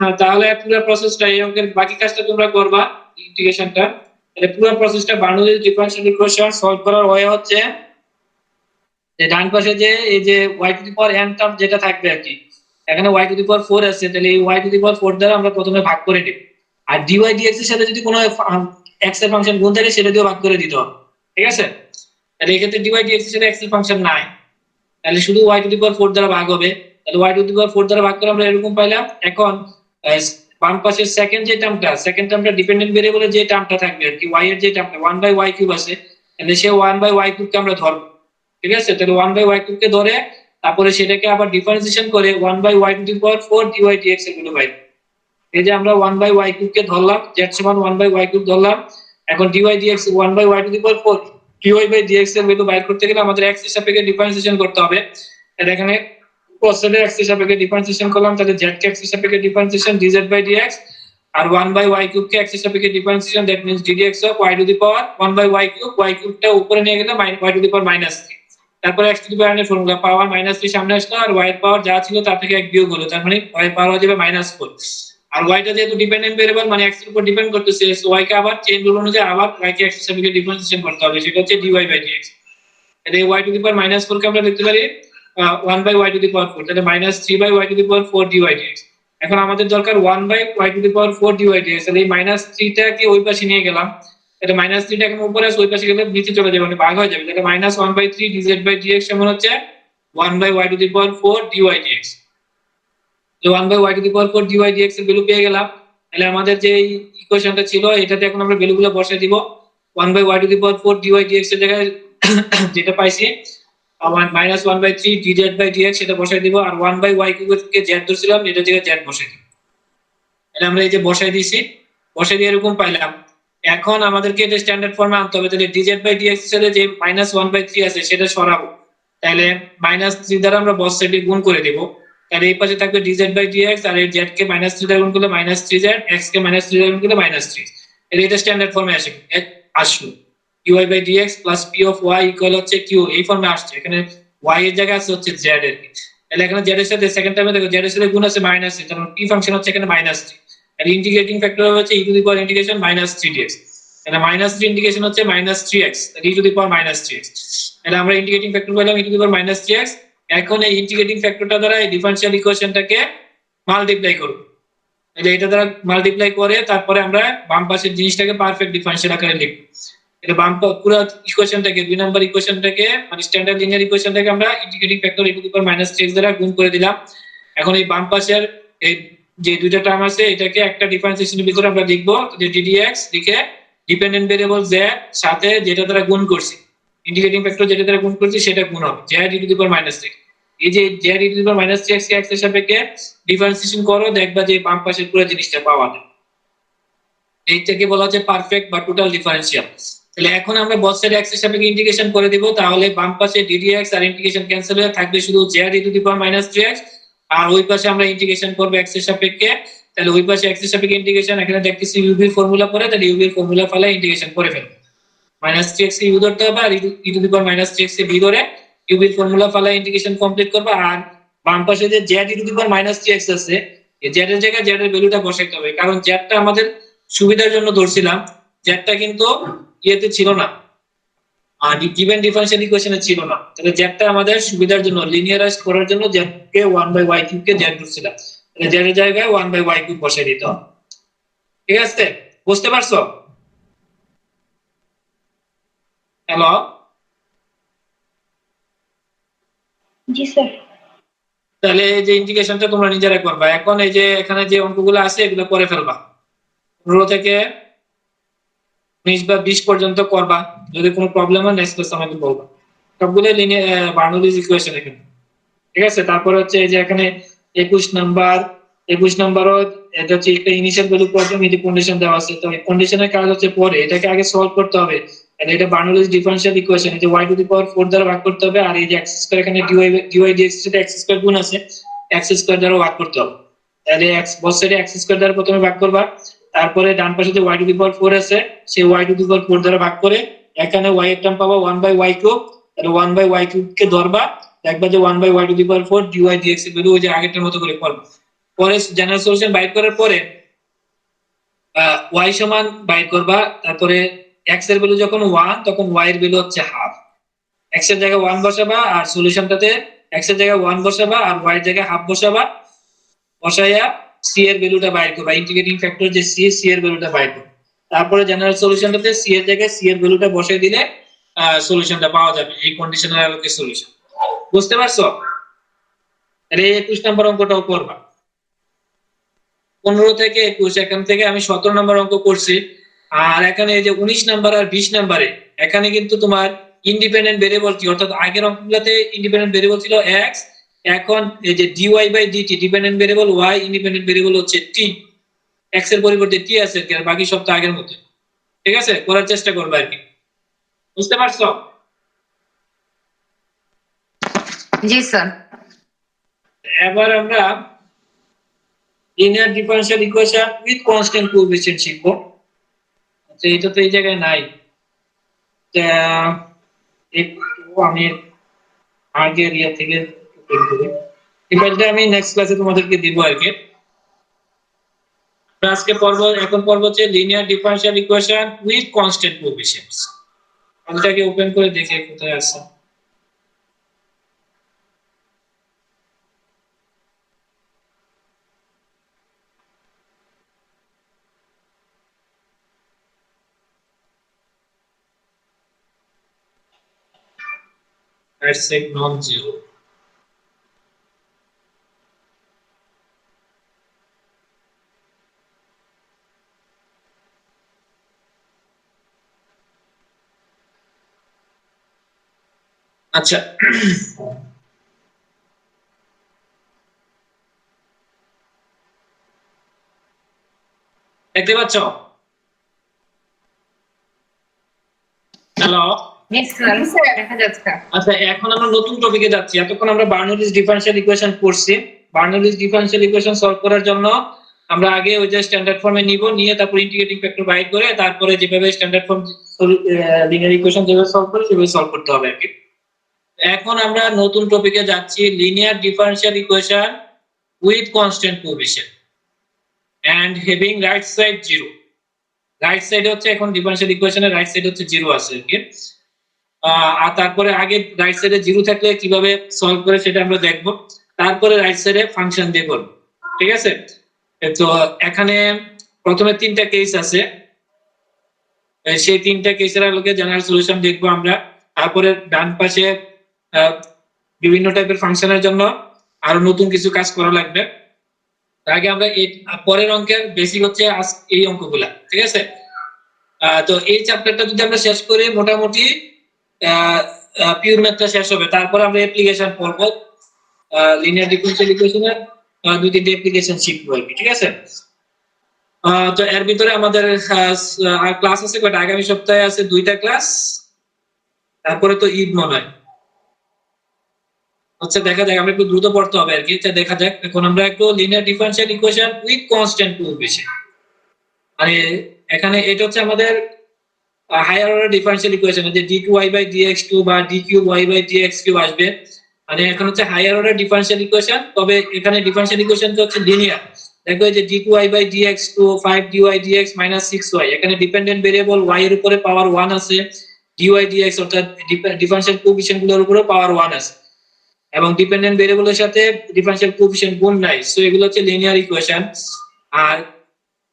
হ্যাঁ, তাহলে পুরো প্রসেসটা এই অঙ্কের বাকি কাজটা তোমরা করবা ইন্টিগ্রেশনটা। তাহলে পুরো প্রসেসটা বার্নোলির ডিফারেনশিয়াল ইকুয়েশন সলভ করার ওয়ে হচ্ছে যে ডান পাশে যে এই যে y to the power n term যেটা থাকবে আর কি, এখানে y টু দি পাওয়ার 4 আছে, তাহলে এই y টু দি পাওয়ার 4 দ্বারা আমরা প্রথমে ভাগ করে দেব, আর dy dx এর সাথে যদি কোনো x এর ফাংশন গুণ থাকে সেটা দিয়েও ভাগ করে দিতে হবে। ঠিক আছে, তাহলে এই ক্ষেত্রে dy dx এর সাথে x এর ফাংশন নাই, তাহলে শুধু y টু দি পাওয়ার 4 দ্বারা ভাগ হবে, তাহলে y টু দি পাওয়ার 4 দ্বারা ভাগ করে আমরা এরকম পাইলাম। এখন বাম পাশের সেকেন্ড টার্মটা ডিপেন্ডেন্ট ভেরিয়েবলের যে টার্মটা থাকবে আর কি, y এর যে টার্মটা 1/y কিউব আছে, তাহলে সে 1/y কিউব কে আমরা ধরব। ঠিক আছে, তাহলে 1/y কিউব কে ধরে তারপরে সেটাকে আবার ডিফারেন্সিয়েশন করে 1/y to the power 4 dy dx এর ভ্যালু পাই। এই যে আমরা 1/y কিউব কে ধরলাম, z সমান 1/y কিউব ধরলাম, এখন dy dx 1/y to the power 4, dy by dx এর ভ্যালু বাইর করতে গেলে আমাদের x এর সাপেক্ষে ডিফারেন্সিয়েশন করতে হবে। তাহলে এখানে cos এর x এর সাপেক্ষে ডিফারেন্সিয়েশন করলাম, তাহলে z কে x এর সাপেক্ষে ডিফারেন্সিয়েশন dz বাই dx, আর 1 বাই y কিউব কে x এর সাপেক্ষে differentiation, that means ddx of y to the power 1 by y কিউবটা উপরে নিয়ে গেলে y টু দি পাওয়ার -3। তারপরে x টু দি পাওয়ার এর ফর্মুলা পাওয়ার -3 সামনে আসলো, আর y এর পাওয়ার যা ছিল তার থেকে 1 বিয়োগ হলো, তার মানে y এর পাওয়ার হয়ে যাবে -4। আর y টা যেহেতু ডিপেন্ডেন্ট ভেরিয়েবল মানে x এর উপর ডিপেন্ড করতেছে, সো y কে আবার চেইন রুল অনুযায়ী আবার y কে x এর সাপেক্ষে ডিফারেন্সিয়েশন করতে হবে, সেটা হচ্ছে dy বাই dx। তাহলে y টু দি পাওয়ার -4 কে আমরা লিখতে পারি 1 by y to the power 4, তাহলে -3 by y to the power 4 dy dx। এখন আমাদের দরকার 1 by y to the power 4 dy dx। তাহলে এই -3 টাকে ওই পাশে নিয়ে গেলাম, তাহলে -3 টা এখন উপরে আছে, ওই পাশে গেলে নিচে চলে যাবে, মানে ভাগ হয়ে যাবে। তাহলে -1/3 dz বাই dx সমান হচ্ছে 1 by y to the power 4 dy dx। তো 1 by y to the power 4 dy dx এর ভ্যালু পেয়ে গেলাম। তাহলে আমাদের যে ইকুয়েশনটা ছিল এটাতে এখন আমরা ভ্যালুগুলো বসাই দিব। 1 by y to the power 4 dy dx এর জায়গায় যেটা পাইছি -1/3 dz বাই dx সেটা বসাই দিব, আর 1 বাই y কে z ধরছিলাম, এটা জায়গায় z বসাই দিব। তাহলে আমরা এই যে বসাই দিয়েছি, বসাই দিয়ে এরকম পাইলাম। এখন আমাদেরকে এটা স্ট্যান্ডার্ড ফর্মে আনতে হবে। তাহলে dz বাই dx এর সাথে যে -1/3 আছে সেটা সরাবো, তাহলে -3 দ্বারা আমরা বস সাইডে গুণ করে দেব। তাহলে এই পাশে থাকবে dz বাই dx, আর এই z কে -3 দ্বারা গুণ করলে -3z, x কে -3 দ্বারা গুণ করলে -3। তাহলে এটা স্ট্যান্ডার্ড ফর্মে আসলো dy by dx plus p of y equal হচ্ছে q, এই ফর্মে আসছে। এখানে y এর জায়গায় আছে হচ্ছে z এর। তাহলে এখানে z এর সাথে সেকেন্ড টার্মে দেখো z এর সাথে গুণ আছে -3, তাহলে p ফাংশন হচ্ছে এখানে -3, আর ইন্টিগ্রেটিং ফ্যাক্টর হচ্ছে e to the power integration -3 dx। তাহলে -3 ইন্টিগ্রেশন হচ্ছে -3x, তাহলে e to the power -3x। তাহলে আমরা ইন্টিগ্রেটিং ফ্যাক্টর পেলাম e to the power -3x। এখন এই ইন্টিগ্রেটিং ফ্যাক্টরটা দ্বারা এই ডিফারেনশিয়াল ইকুয়েশনটাকে মাল্টিপ্লাই করব। তাহলে এটা দ্বারা মাল্টিপ্লাই করে তারপরে আমরা বাম পাশের জিনিসটাকে পারফেক্ট ডিফারেনশিয়াল আকারে লিখব। এটা বাম পুরো ইকুয়েশনটাকে 2 নাম্বার ইকুয়েশনটাকে মানে স্ট্যান্ডার্ড লিনিয়ার ইকুয়েশনটাকে আমরা integrating factor e to the power -3x দ্বারা গুণ করে দিলাম। এখন এই বাম পাশের এই যে দুইটা টার্ম আছে এটাকে একটা ডিফারেন্সিয়েশনের ভিতরে আমরা লিখব, যে ddx লিখে ডিপেন্ডেন্ট ভেরিয়েবল z সাথে যেটা দ্বারা গুণ করছি, ইন্টিগ্রেটিং ফ্যাক্টর যেটা দ্বারা গুণ করছি সেটা গুণ হবে z e টু দি পাওয়ার -3। এই যে z e to the power -3x K x এর সাপেক্ষে ডিফারেন্সিয়েশন করো, দেখবা যে বাম পাশের পুরো জিনিসটা পাওয়া যায়। এইটাকে বলা হচ্ছে পারফেক্ট বা টোটাল ডিফারেনশিয়াল। তাহলে এখন আমরা বস সাইড x এর সাপেক্ষে ইন্টিগ্রেশন করে দেব, তাহলে বাম পাশে ddx আর ইন্টিগ্রেশন ক্যান্সেল হয়ে থাকবে শুধু z e to the power -3x, আর ওই পাশে আমরা ইন্টিগ্রেশন করব x এর সাপেক্ষে। তাহলে ওই পাশে x এর সাপেক্ষে ইন্টিগ্রেশন, এখানে দেখতেছি u এর ফর্মুলা পড়ে, তাহলে u এর ফর্মুলা ফেলে ইন্টিগ্রেশন করে ফেলব। -3x কে u ধরতে হবে, আর e to the power -3x K b ধরে u এর ফর্মুলা ফেলে ইন্টিগ্রেশন কমপ্লিট করব। আর বাম পাশে যে z e to the power -3x আছে, এই z এর জায়গায় z এর ভ্যালুটা বসাইতে হবে, কারণ z টা আমাদের সুবিধার জন্য ধরছিলাম, z টা কিন্তু ইয়েতে ছিল না, আর গিভেন ডিফারেনশিয়াল ইকুয়েশনে ছিল না। তাহলে z টা আমাদের সুবিধার জন্য লিনিয়ারাইজ করার জন্য z কে 1 বাই y কিউব কে z ধরছিলাম, তাহলে z এর জায়গায় 1 বাই y কিউব বসাই দিতে হবে। ঠিক আছে, বুঝতে পারছো? হ্যালো, জি স্যার। তাহলে এই যে ইন্টিগ্রেশনটা তোমরা নিজেরা করবা। এখন এই যে এখানে যে অঙ্কগুলো আছে এগুলো করে ফেলবা, 15 থেকে 19 বা 20 পর্যন্ত করবা। যদি কোনো প্রবলেম হয় নেক্সট ক্লাসে আমাকে বলবা। সবগুলো লিনিয়ার বার্নৌলিজ ইকুয়েশন এখানে। ঠিক আছে, তারপর হচ্ছে এই যে এখানে 21 নাম্বারও এটা হচ্ছে একটা ইনিশিয়াল ভ্যালু প্রবলেম, এই যে কন্ডিশন দেওয়া আছে, তো এই কন্ডিশনের কাজ হচ্ছে পরে এটাকে আগে সলভ করতে হবে। তাহলে এটা বার্নৌলিজ ডিফারেনশিয়াল ইকুয়েশন, এই যে y টু দি পাওয়ার 4 দ্বারা ভাগ করতে হবে, আর এই যে x স্কয়ার এখানে dy dx এর সাথে x স্কয়ার গুণ আছে, x স্কয়ার দ্বারা ভাগ করতে হবে। তাহলে x বস সাইডে x স্কয়ার দ্বারা প্রথমে ভাগ করবা, তারপরে ডান পাশে যে y টু দি পাওয়ার 4 আছে সেই y টু দি পাওয়ার 4 দ্বারা ভাগ করে এখানে y এর টার্ম পাবা 1 বাই y কিউব, তাহলে 1 বাই y কিউব কে ধরবা, দেখবা যে 1 by y to the power 4 dy dx এর ভ্যালু ওই যে আগেরটার মতো করে করবা। পরে জেনারেল সলিউশন বাইর করার পরে y সমান বাইর করবা, তারপরে x এর ভ্যালু যখন 1 তখন y এর ভ্যালু হচ্ছে হাফ, x এর জায়গায় 1 বসাবা আর সলিউশনটাতে x এর জায়গায় 1 বসাবা আর y এর জায়গায় হাফ বসাবা, বসাইয়া c এর ভ্যালুটা বাইর করবা, ইন্টিগ্রেটিং ফ্যাক্টর যে c এর ভ্যালুটা বাইর করবা। তারপরে জেনারেল সলিউশনটাতে c এর জায়গায় c এর ভ্যালুটা বসাই দিলে সলিউশনটা পাওয়া যাবে, এই কন্ডিশনাল আলোকে সলিউশন। বুঝতে পারছো? তাহলে 21 নম্বর অঙ্কটাও করবা। 15 থেকে 21 এখান থেকে আমি 17 নম্বর অঙ্ক করছি। আর এখানে এই যে 19 নাম্বার আর 20 নম্বরে এখানে কিন্তু তোমার ইন্ডিপেন্ডেন্ট ভেরিয়েবল কি, অর্থাৎ আগের অঙ্কগুলোতে ইন্ডিপেন্ডেন্ট ভেরিয়েবল ছিল x, এখন এই যে dy by dt dependent variable y, independent variable হচ্ছে t, x এর পরিবর্তে t আছে আর বাকি সব তো আগের মতো। ঠিক আছে, করার চেষ্টা করবে আর কি। বুঝতে পারছো? জি স্যার। এবার আমরা linear differential equation with constant coefficient শিখবো। আচ্ছা, এটা তো এই জায়গায় নাই। একটু আমি আগের ইয়ে থেকে বের করি। এই ফাইলটা আমি নেক্সট ক্লাসে তোমাদেরকে দিব আর কি। আজকে এখন পর্ব হচ্ছে linear differential equation with constant coefficients. ফাইলটাকে ওপেন করে দেখি কোথায় আছে। Let's say non-zero. আচ্ছা, দেখতে পাচ্ছ? হ্যালো। জি স্যার দেখা যাচ্ছে। আচ্ছা, এখন আমরা নতুন টপিকে যাচ্ছি। এতক্ষণ আমরা বার্নৌলিস ডিফারেনশিয়াল ইকুয়েশন পড়ছি। বার্নৌলিস ডিফারেনশিয়াল ইকুয়েশন সলভ করার জন্য আমরা আগে ওই যে স্ট্যান্ডার্ড ফর্মে নিব, নিয়ে তারপর ইন্টিগ্রেটিং ফ্যাক্টর বাইর করে তারপরে যেভাবে স্ট্যান্ডার্ড ফর্ম লিনিয়ার ইকুয়েশন যেভাবে সলভ করে সেভাবে সলভ করতে হবে আর কি। এখন আমরা নতুন টপিকে যাচ্ছি, linear differential equation with constant coefficient and having right side zero. Right সাইডে হচ্ছে এখন ডিফারেনশিয়াল ইকুয়েশনের রাইট সাইডে হচ্ছে জিরো আছে আর কি। আর তারপরে আগে রাইট সাইডে জিরো থাকলে কিভাবে সলভ করে সেটা আমরা দেখব। তারপরে রাইট সাইডে ফাংশন দিয়ে করব। ঠিক আছে? তো এখানে প্রথমে তিনটা কেস আছে। সেই তিনটা কেসের আলোকে জেনারেল সলিউশন দেখব আমরা। তারপরে ডান পাশে বিভিন্ন টাইপের ফাংশনের জন্য আরো নতুন কিছু কাজ করা লাগবে। তার আগে আমরা এই পরের অঙ্কের বেসিক হচ্ছে এই অঙ্কগুলা। ঠিক আছে? তো এই চ্যাপ্টারটা যদি আমরা শেষ করি মোটামুটি পিওর ম্যাথটা শেষ হবে। তারপর আমরা অ্যাপ্লিকেশন পড়ব। লিনিয়ার ডিফারেনশিয়াল ইকুয়েশনের দুই তিনটে অ্যাপ্লিকেশন শিখবো আর কি। ঠিক আছে? তো এর ভিতরে আমাদের ক্লাস আছে কয়টা? আগামী সপ্তাহে আছে 2টা ক্লাস। তারপরে তো ঈদ মনে হয়। আচ্ছা, দেখা যাক, আমরা একটু দ্রুত পড়তে হবে আর কি। আচ্ছা, দেখা যাক। এখন আমরা একটু linear differential equation with constant coefficient, মানে এখানে এটা হচ্ছে আমাদের হায়ার অর্ডার ডিফারেনশিয়াল ইকুয়েশন, যে d2y/dx2 বা d3y/dx3 আসবে। মানে এখন হচ্ছে হায়ার অর্ডার ডিফারেনশিয়াল ইকুয়েশন, তবে এখানে ডিফারেনশিয়াল ইকুয়েশনটা হচ্ছে লিনিয়ার। দেখো এই যে d2y/dx2 5dy/dx - 6y, এখানে ডিপেন্ডেন্ট ভেরিয়েবল y এর উপরে পাওয়ার 1 আছে, dy/dx অর্থাৎ ডিফারেনশিয়াল কোএফিসিয়েন্ট গুলোর উপরে পাওয়ার 1 আছে, এবং ডিপেন্ডেন্ট ভেরিয়েবলের সাথে ডিফারেনশিয়াল কোএফিসিয়েন্ট গুণ নাই। সো এগুলো হচ্ছে লিনিয়ার ইকুয়েশন। আর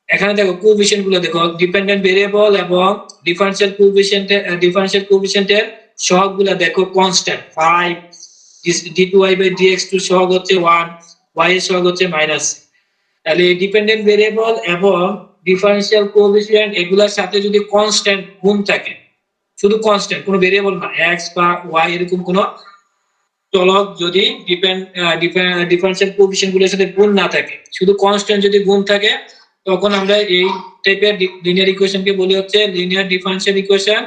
এখানে দেখো কোএফিসিয়েন্ট গুলো দেখো, ডিপেন্ডেন্ট ভেরিয়েবল এবং ডিফারেনশিয়াল কোএফিসিয়েন্টের সহগগুলো দেখো কনস্ট্যান্ট 5, d2y/dx2 সহগ হচ্ছে 1, y এর সহগ হচ্ছে -। তাহলে ডিপেন্ডেন্ট ভেরিয়েবল এবং ডিফারেনশিয়াল কোএফিসিয়েন্ট এগুলোর সাথে যদি কনস্ট্যান্ট গুণ থাকে, শুধু কনস্ট্যান্ট, কোনো ভেরিয়েবল না, x বা y এরকম কোনো চলক যদি ডিফারেনশিয়াল কোএফিসিয়েন্ট গুলোর সাথে গুণ না থাকে, শুধু কনস্ট্যান্ট যদি গুণ থাকে, তখন আমরা এই টাইপের লিনিয়ার ইকুয়েশনকে বলি হচ্ছে linear differential equation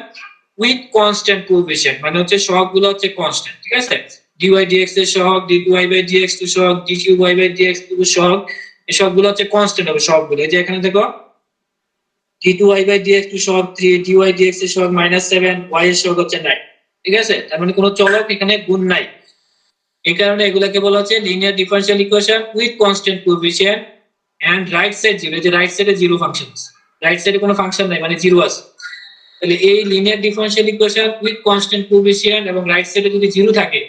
with constant coefficient, মানে হচ্ছে সহগগুলো হচ্ছে কনস্ট্যান্ট। ঠিক আছে? dy/dx এর সহগ, d2y/dx2 সহগ, d3y/dx2 সহগ, এই সবগুলো হচ্ছে কনস্ট্যান্ট হবে সবগুলো। এই যে এখানে দেখো d2y/dx2 সহগ 3, dy/dx এর সহগ -7, y এর সহগ হচ্ছে 9। ঠিক আছে? তার মানে কোনো চলক এখানে গুণ নাই। এই কারণে এগুলাকে বলা হচ্ছে linear differential equation with constant coefficient and right side zero. যে রাইট সাইডে জিরো ফাংশন আছে, রাইট সাইডে কোনো ফাংশন নাই, মানে জিরো আছে। তাহলে এই linear differential equation with constant coefficient এবং রাইট সাইডে যদি জিরো থাকে,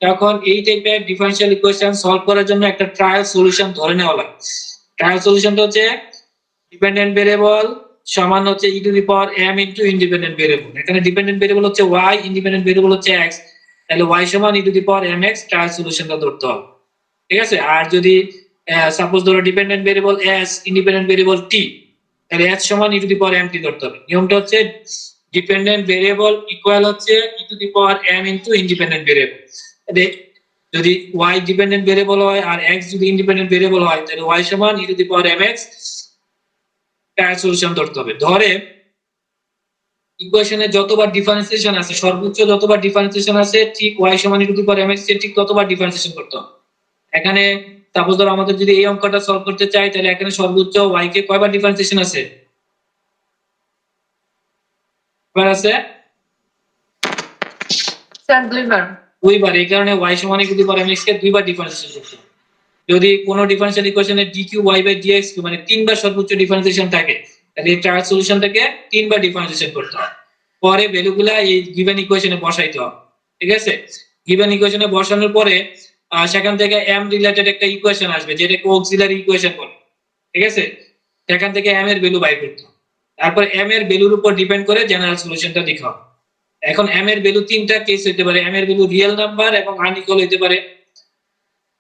তখন এই টাইপের ডিফারেনশিয়াল ইকুয়েশন সলভ করার জন্য একটা ট্রায়াল সলিউশন ধরে নেওয়া লাগে। ট্রায়াল সলিউশনটা হচ্ছে ডিপেন্ডেন্ট ভেরিয়েবল সমান হচ্ছে e⁻m ইনটু ইন্ডিপেন্ডেন্ট ভেরিয়েবল। এখানে ডিপেন্ডেন্ট ভেরিয়েবল হচ্ছে y, ইন্ডিপেন্ডেন্ট ভেরিয়েবল হচ্ছে x। তাহলে y সমান e⁻mx, ট্রায়াল সলিউশনটা ধরতে হবে। ঠিক আছে? আর যদি সাপোজ ধরো dependent variable s, independent variable t, তাহলে s সমান e⁻mt ধরতে হবে। নিয়মটা হচ্ছে ডিপেন্ডেন্ট ভেরিয়েবল ইকুয়াল হচ্ছে e⁻m ইনটু ইন্ডিপেন্ডেন্ট ভেরিয়েবল। যদি y ডিপেন্ডেন্ট ভেরিয়েবল হয় আর x যদি ইন্ডিপেন্ডেন্ট ভেরিয়েবল হয়, তাহলে y সমান e⁻mx, ট্রায়াল সলিউশন ধরতে হবে। ধরে ইকুয়েশনে যতবার ডিফারেন্সিয়েশন আছে, সর্বোচ্চ যতবার ডিফারেন্সিয়েশন আছে ঠিক y সমান e to the power mx এর ঠিক ততবার ডিফারেন্সিয়েশন করতে হবে। এখানে সাপোজ ধরো আমাদের যদি এই অঙ্কটা সলভ করতে চাই তাহলে এখানে সর্বোচ্চ y কে কয়বার ডিফারেন্সিয়েশন আছে? কয়বার আছে? স্যার দুইবার। দুইবার। এই কারণে y সমান e to the power mx কে দুইবার ডিফারেন্সিয়েশন করতে হবে। যদি কোনো ডিফারেনশিয়াল ইকুয়েশনে dqy/dx মানে তিনবার সর্বোচ্চ ডিফারেন্সিয়েশন থাকে তাহলে এই ট্রায়াল সলিউশনটাকে তিনবার ডিফারেন্সিয়েশন করতে হবে। পরে ভ্যালুগুলা এই গিভেন ইকুয়েশনে বসাইতে হবে। ঠিক আছে? গিভেন ইকুয়েশনে বসানোর পরে সেখান থেকে m রিলেটেড একটা ইকুয়েশন আসবে যেটাকে অক্সিলারি ইকুয়েশন বলে। ঠিক আছে? সেখান থেকে m এর ভ্যালু বাইর করতে হবে। তারপর m এর ভ্যালুর উপর ডিপেন্ড করে জেনারেল সলিউশনটা লিখা হবে। এখন m এর ভ্যালু তিনটা কেস হতে পারে। m এর ভ্যালু রিয়েল নাম্বার এবং আনইকুয়াল হতে পারে।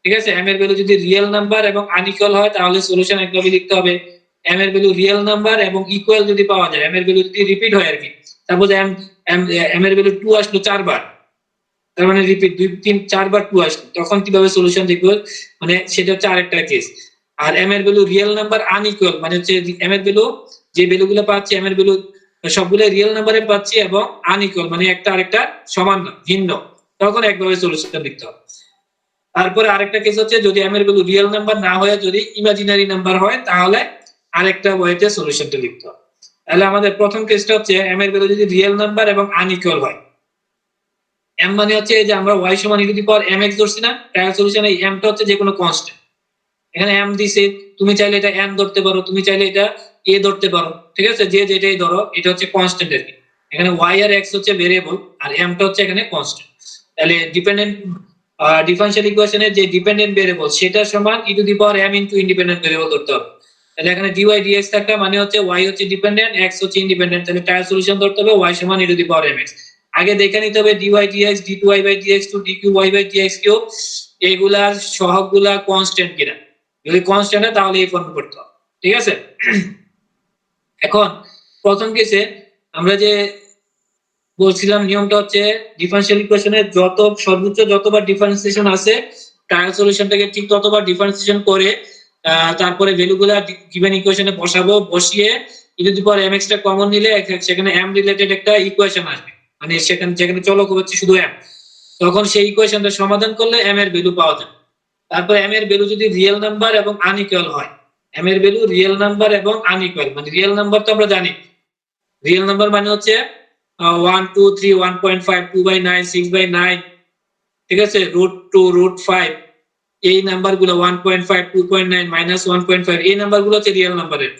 ঠিক আছে? m এর ভ্যালু যদি রিয়েল নাম্বার এবং আনইকুয়াল হয় তাহলে সলিউশন একভাবে লিখতে হবে। m এর ভ্যালু রিয়েল নাম্বার এবং ইকুয়াল যদি পাওয়া যায়, m এর ভ্যালু যদি রিপিট হয় আর কি, সাপোজ m এর ভ্যালু 2 আসলো 4 বার, তার মানে রিপিট 2 3 4 বার 2 আসলো, তখন কিভাবে সলিউশন লিখবো, মানে সেটা হচ্ছে আরেকটা কেস। আর m এর ভ্যালু রিয়েল নাম্বার আনইকুয়াল মানে হচ্ছে m এর ভ্যালু যে ভ্যালুগুলো পাচ্ছি m এর ভ্যালু সবগুলো রিয়েল নাম্বারে পাচ্ছি এবং আনইকুয়াল মানে একটা আরেকটা সমান না, ভিন্ন, তখন একভাবে সলিউশন লিখতে হবে। তারপরে আরেকটা কেস হচ্ছে যদি m এর ভ্যালু রিয়েল নাম্বার না হয়ে যদি ইমাজিনারি নাম্বার হয় তাহলে আরেকটা ওয়েতে সলিউশনটা লিখতে হবে। তাহলে আমাদের প্রথম কেসটা হচ্ছে m এর ভ্যালু যদি রিয়েল নাম্বার এবং আনইকুয়াল হয়। m মানে হচ্ছে এই যে আমরা y সমান e to the power mx ধরছি না, ট্রায়াল সলিউশনে এই m টা হচ্ছে যে কোনো কনস্ট্যান্ট। এখানে m দিছে, তুমি চাইলে এটা n ধরতে পারো, তুমি চাইলে এটা a ধরতে পারো। ঠিক আছে? যে যেটাই ধরো, এটা হচ্ছে কনস্ট্যান্ট আর কি। এখানে y আর x হচ্ছে ভেরিয়েবল আর m টা হচ্ছে এখানে কনস্ট্যান্ট। তাহলে ডিপেন্ডেন্ট ডিফারেনশিয়াল ইকুয়েশনের যে ডিপেন্ডেন্ট ভেরিয়েবল সেটা সমান e to the power m into independent variable ধরতে হবে। তাহলে এখানে dy dx থাকা মানে হচ্ছে y হচ্ছে ডিপেন্ডেন্ট, x হচ্ছে ইন্ডিপেন্ডেন্ট। তাহলে ট্রায়াল সলিউশন ধরতে হবে y সমান e to the power mx। আগে দেখে নিতে হবে dy dx d2y/dx two dqy/dx cube এগুলার সহগগুলা কনস্ট্যান্ট কিনা। যদি কনস্ট্যান্ট হয় তাহলে এই ফর্ম করতে হবে। ঠিক আছে? এখন প্রথম কেসে আমরা যে বলছিলাম নিয়মটা হচ্ছে ডিফারেনশিয়াল ইকুয়েশনের সর্বোচ্চ যতবার ডিফারেন্সিয়েশন আছে ট্রায়াল সলিউশনটাকে ঠিক ততবার ডিফারেন্সিয়েশন করে তারপরে ভ্যালুগুলা গিভেন ইকুয়েশনে বসাবো, বসিয়ে e to the power mx টা কমন নিলে সেখানে m রিলেটেড একটা ইকুয়েশন আসবে, মানে যেখানে চলক হচ্ছে শুধু m, তখন সেই ইকুয়েশনটা সমাধান করলে m এর ভ্যালু পাওয়া যাবে। তারপর m এর ভ্যালু যদি রিয়েল নাম্বার এবং আনইকুয়াল হয়, m এর ভ্যালু রিয়েল নাম্বার এবং আনইকুয়াল মানে রিয়েল নাম্বার তো আমরা জানি, রিয়েল নাম্বার মানে হচ্ছে 1 2 3 1.5 2/9 6/9, ঠিক আছে, √2 √5, এই নাম্বারগুলো 1.5 2.9 -1.5 এই নাম্বারগুলো হচ্ছে রিয়েল নাম্বারের,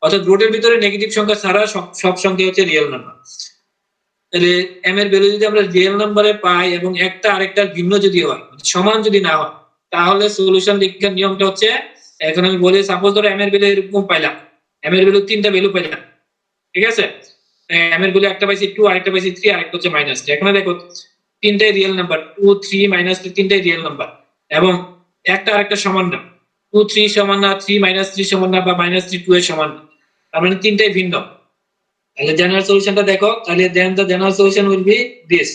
অর্থাৎ রুটের ভিতরে নেগেটিভ সংখ্যা ছাড়া সব সংখ্যা হচ্ছে রিয়েল নাম্বার। তাহলে m এর ভ্যালু যদি আমরা রিয়েল নাম্বারে পাই এবং একটা আরেকটার ভিন্ন যদি হয়, সমান যদি না হয়, তাহলে সলিউশন লেখার নিয়মটা হচ্ছে, এখন আমি বলি সাপোজ ধরো m এর ভ্যালু এরকম পাইলাম, m এর ভ্যালু তিনটা ভ্যালু পাইলাম। ঠিক আছে? m এর ভ্যালু একটা পাইছি 2, আরেকটা পাইছি 3, আরেকটা হচ্ছে -3। এখানে দেখো তিনটাই রিয়েল নাম্বার, 2 3 -3 তিনটাই রিয়েল নাম্বার এবং একটা আরেকটা সমান না, 2 3 সমান না, 3 -3 সমান না বা -3 2 এর সমান না, তার মানে তিনটাই ভিন্ন। তাহলে জেনারেল সলিউশনটা দেখো, তাহলে then the general solution will be this,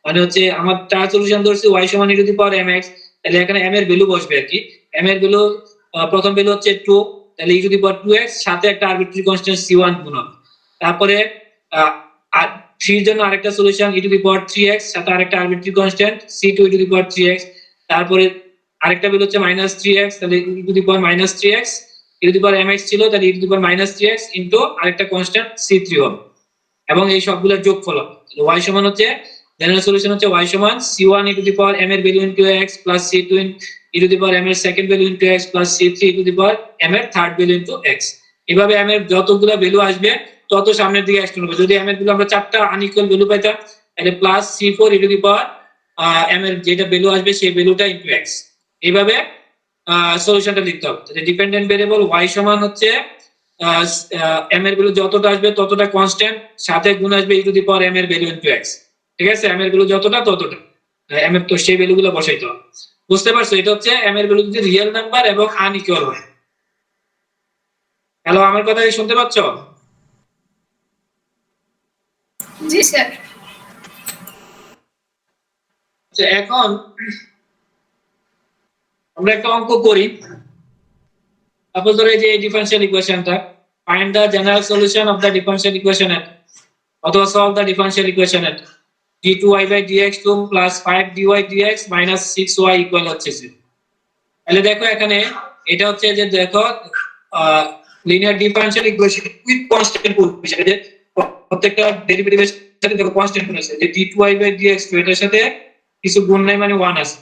মানে হচ্ছে আমার ট্রায়াল সলিউশন ধরছি y সমান e to the power mx, তাহলে এখানে m এর ভ্যালু বসবে আর কি। m এর ভ্যালু প্রথম ভ্যালু হচ্ছে 2, তাহলে e to the power 2x সাথে একটা আরবিট্রারি কনস্ট্যান্ট c1 গুণন, তারপরে 3 এর জন্য আরেকটা solution e to the power 3x সাথে আরেকটা arbitrary constant c2 e to the power 3x, তারপরে আরেকটা ভ্যালু হচ্ছে -3x, তাহলে e to the power -3x, e to the power mx ছিল তাহলে e to the power -3x into আরেকটা constant c3 হবে এবং এই সবগুলোর যোগফল হবে। তাহলে y সমান হচ্ছে জেনারেল সলিউশন হচ্ছে y সমান c1 e to the power m এর value into x plus c2 e to the power m এর second value into x plus c3 e to the power m এর third value into x। এভাবে m এর যতগুলো value আসবে তত সামনের দিকে এক্সটেন্ড হবে। যদি m এর ভ্যালু আমরা চারটা আনইকুয়াল ভ্যালু পাইতাম তাহলে plus c4 e to the power m এর যেটা ভ্যালু আসবে সেই ভ্যালুটা ইনটু x। এইভাবে সলিউশনটা লিখতে হবে। তাহলে ডিপেন্ডেন্ট ভেরিয়েবল y সমান হচ্ছে m এর ভ্যালু যতটা আসবে ততটা কনস্ট্যান্ট, সাথে গুণ আসবে e to the power m এর ভ্যালু ইনটু x। ঠিক আছে? m এর ভ্যালু যতটা ততটা m এর তো সেই ভ্যালুগুলো বসাইতে হবে। বুঝতে পারছো? এটা হচ্ছে m এর ভ্যালু যদি রিয়েল নাম্বার এবং আনইকুয়াল হয়। হ্যালো, আমার কথা কি শুনতে পাচ্ছো? জি স্যার। আচ্ছা, এখন আমরা একটা অঙ্ক করি। সাপোজ ধরো এই যে ডিফারেনশিয়াল ইকুয়েশনটা, find the general solution of the differential equation at অথবা solve the differential equation at d2y/dx2 plus 5dy dx minus 6y equal হচ্ছে 0। তাহলে দেখো এখানে এটা হচ্ছে যে দেখো linear differential equation with constant coefficient, যে প্রত্যেকটা ডেরিভেটিভের সাথে দেখো কনস্ট্যান্ট গুণ আছে, যে d2y/dx2 এটার সাথে কিছু গুণ নাই মানে 1 আছে,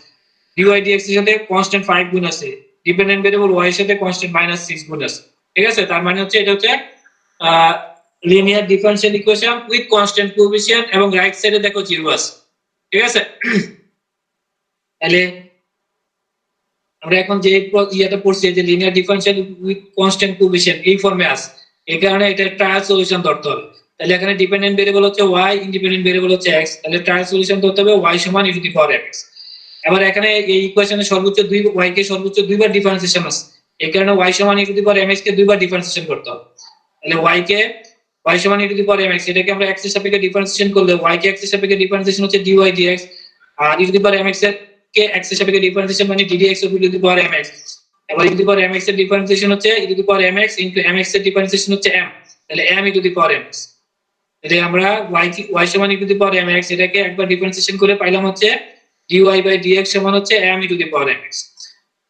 dy dx এর সাথে কনস্ট্যান্ট 5 গুণ আছে, ডিপেন্ডেন্ট ভেরিয়েবল y এর সাথে কনস্ট্যান্ট -6 গুণ আছে। ঠিক আছে, তার মানে হচ্ছে এটা হচ্ছে linear differential equation with constant coefficient এবং রাইট সাইডে দেখো 0 আছে। ঠিক আছে, তাহলে আমরা এখন যে ইয়েটা পড়ছি যে linear differential with constant coefficient এই ফর্মে আছে, এই কারণে এটা ট্রায়াল সলিউশন ধরতে হবে। তাহলে এখানে ডিপেন্ডেন্ট ভেরিয়েবল হচ্ছে y, ইন্ডিপেন্ডেন্ট ভেরিয়েবল হচ্ছে x, তাহলে ট্রায়াল সলিউশন ধরতে হবে y সমান e to the power mx। এবার এখানে এই ইকুয়েশনে সর্বোচ্চ y কে সর্বোচ্চ দুইবার ডিফারেন্সিয়েশন আছে, এই কারণে y সমান e to the power mx কে দুইবার ডিফারেন্সিয়েশন করতে হবে। তাহলে y সমান e to the power mx, এটাকে আমরা x এর সাপেক্ষে ডিফারেন্সিয়েশন করলে y কে x এর সাপেক্ষে ডিফারেন্সিয়েশন হচ্ছে dy dx, আর e to the power mx এর কে x এর সাপেক্ষে ডিফারেন্সিয়েশন মানে ddx of e to the power mx। এবার e to the power mx এর ডিফারেন্সিয়েশন হচ্ছে e to the power mx into mx এর ডিফারেন্সিয়েশন হচ্ছে m, তাহলে m e to the power mx। তাহলে আমরা y সমান e to the power mx এটাকে একবার ডিফারেন্সিয়েশন করে পাইলাম হচ্ছে dy/dx সমান হচ্ছে m e to the power mx।